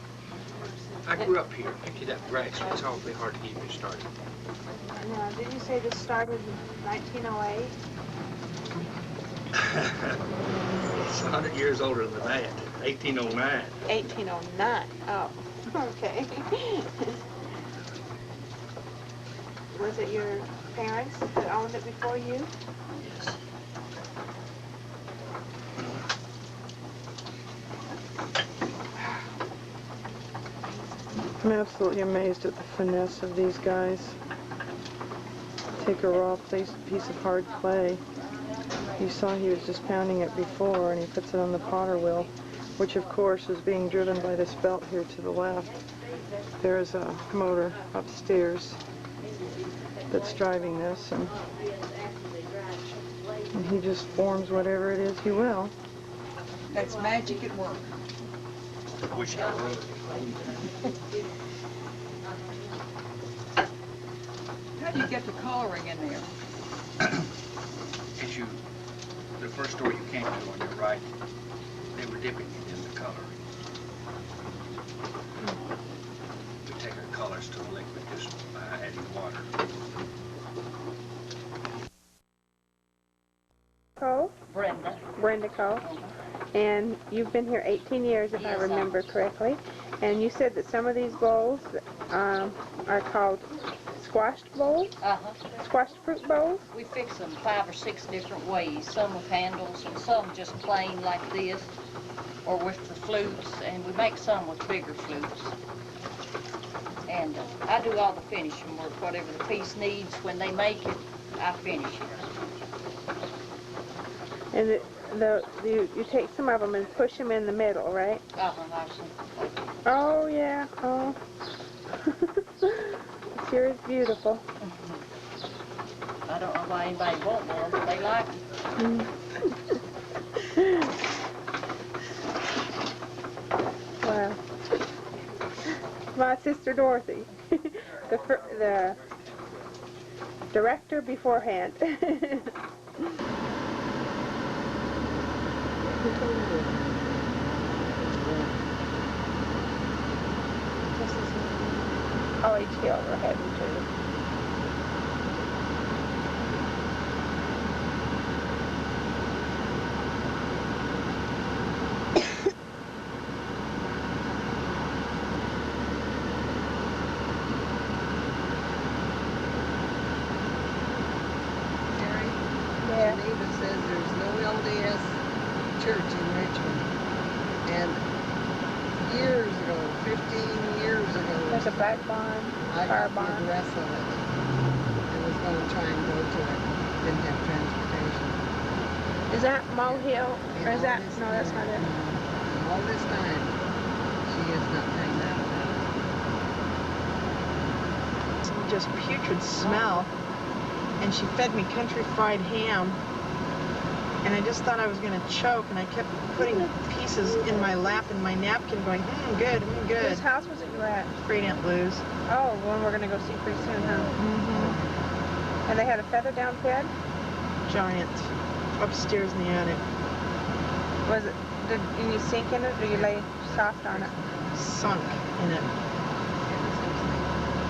grew up here. Picked it up gradually. It's awfully hard to get you started. Now, did you say this started in 1908? It's 100 years older than that. 1809. 1809. Oh, okay. Was it your parents that owned it before you? Yes. I'm absolutely amazed at the finesse of these guys. Take a raw piece of hard clay. You saw he was just pounding it before, and he puts it on the potter wheel, which of course is being driven by this belt here to the left. There is a motor upstairs that's driving this, and he just forms whatever it is he will. That's magic at work. Wish I would. How do you get the coloring in there? As you, the first store you came to on your right, they were dipping it in the coloring. We take our colors to the liquid just by adding water. Cole? Brenda. Brenda Cole. And you've been here 18 years, if I Yes, remember correctly. And you said that some of these bowls are called squashed bowls? Uh-huh. Squashed fruit bowls? We fix them 5 or 6 different ways. Some with handles and some just plain like this, or with the flutes, and we make some with bigger flutes. And I do all the finishing work. Whatever the piece needs when they make it, I finish it. And you take some of them and push them in the middle, right? Uh-huh. Oh, yeah. Oh. It sure is beautiful. I don't know why anybody won't more, but they like them. Wow. My sister Dorothy, the director beforehand. Oh, HDL overhead too. Geneva says there's no LDS church in Richmond. And years ago, 15 years ago, There's a black barn, I car got the barn. address of it. I was going to try and go to it. Didn't have transportation. Is that Mo Hill? Or is that, no, that's not it. All this time, she has not found out about it. Just putrid smell, and she fed me country fried ham, and I just thought I was going to choke, and I kept putting pieces in my lap and my napkin going, good, good. Whose house was it you were at? Great Aunt Lou's. Oh, one we're going to go see pretty soon, huh? Mm-hmm. And they had a feather down bed? Giant. Upstairs in the attic. Was it, did you sink in it, or you lay soft on it? Sunk in it.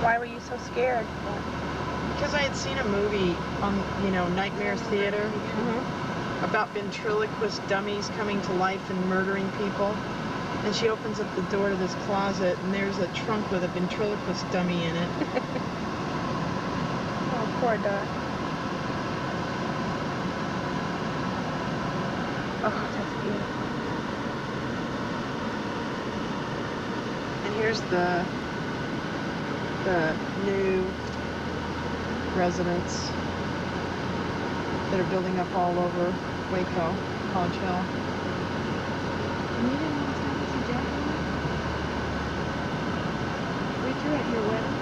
Why were you so scared? Because I had seen a movie on, Nightmare Theater about ventriloquist dummies coming to life and murdering people. And she opens up the door to this closet, and there's a trunk with a ventriloquist dummy in it. Oh, poor Dot. Oh, that's beautiful. And here's the new residents that are building up all over Waco, College Hill. And you didn't want to tell us a jacket? We drew at your wedding.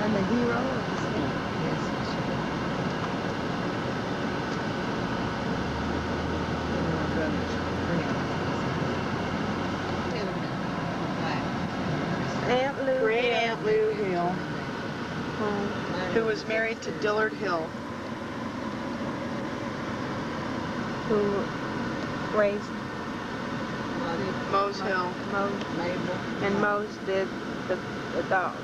I'm the hero of the state. Yes, Aunt Lou Great Hill. Aunt Lou Hill, who was married to Dillard Hill. Who raised Mose Hill. Mose. And Mose did the dog.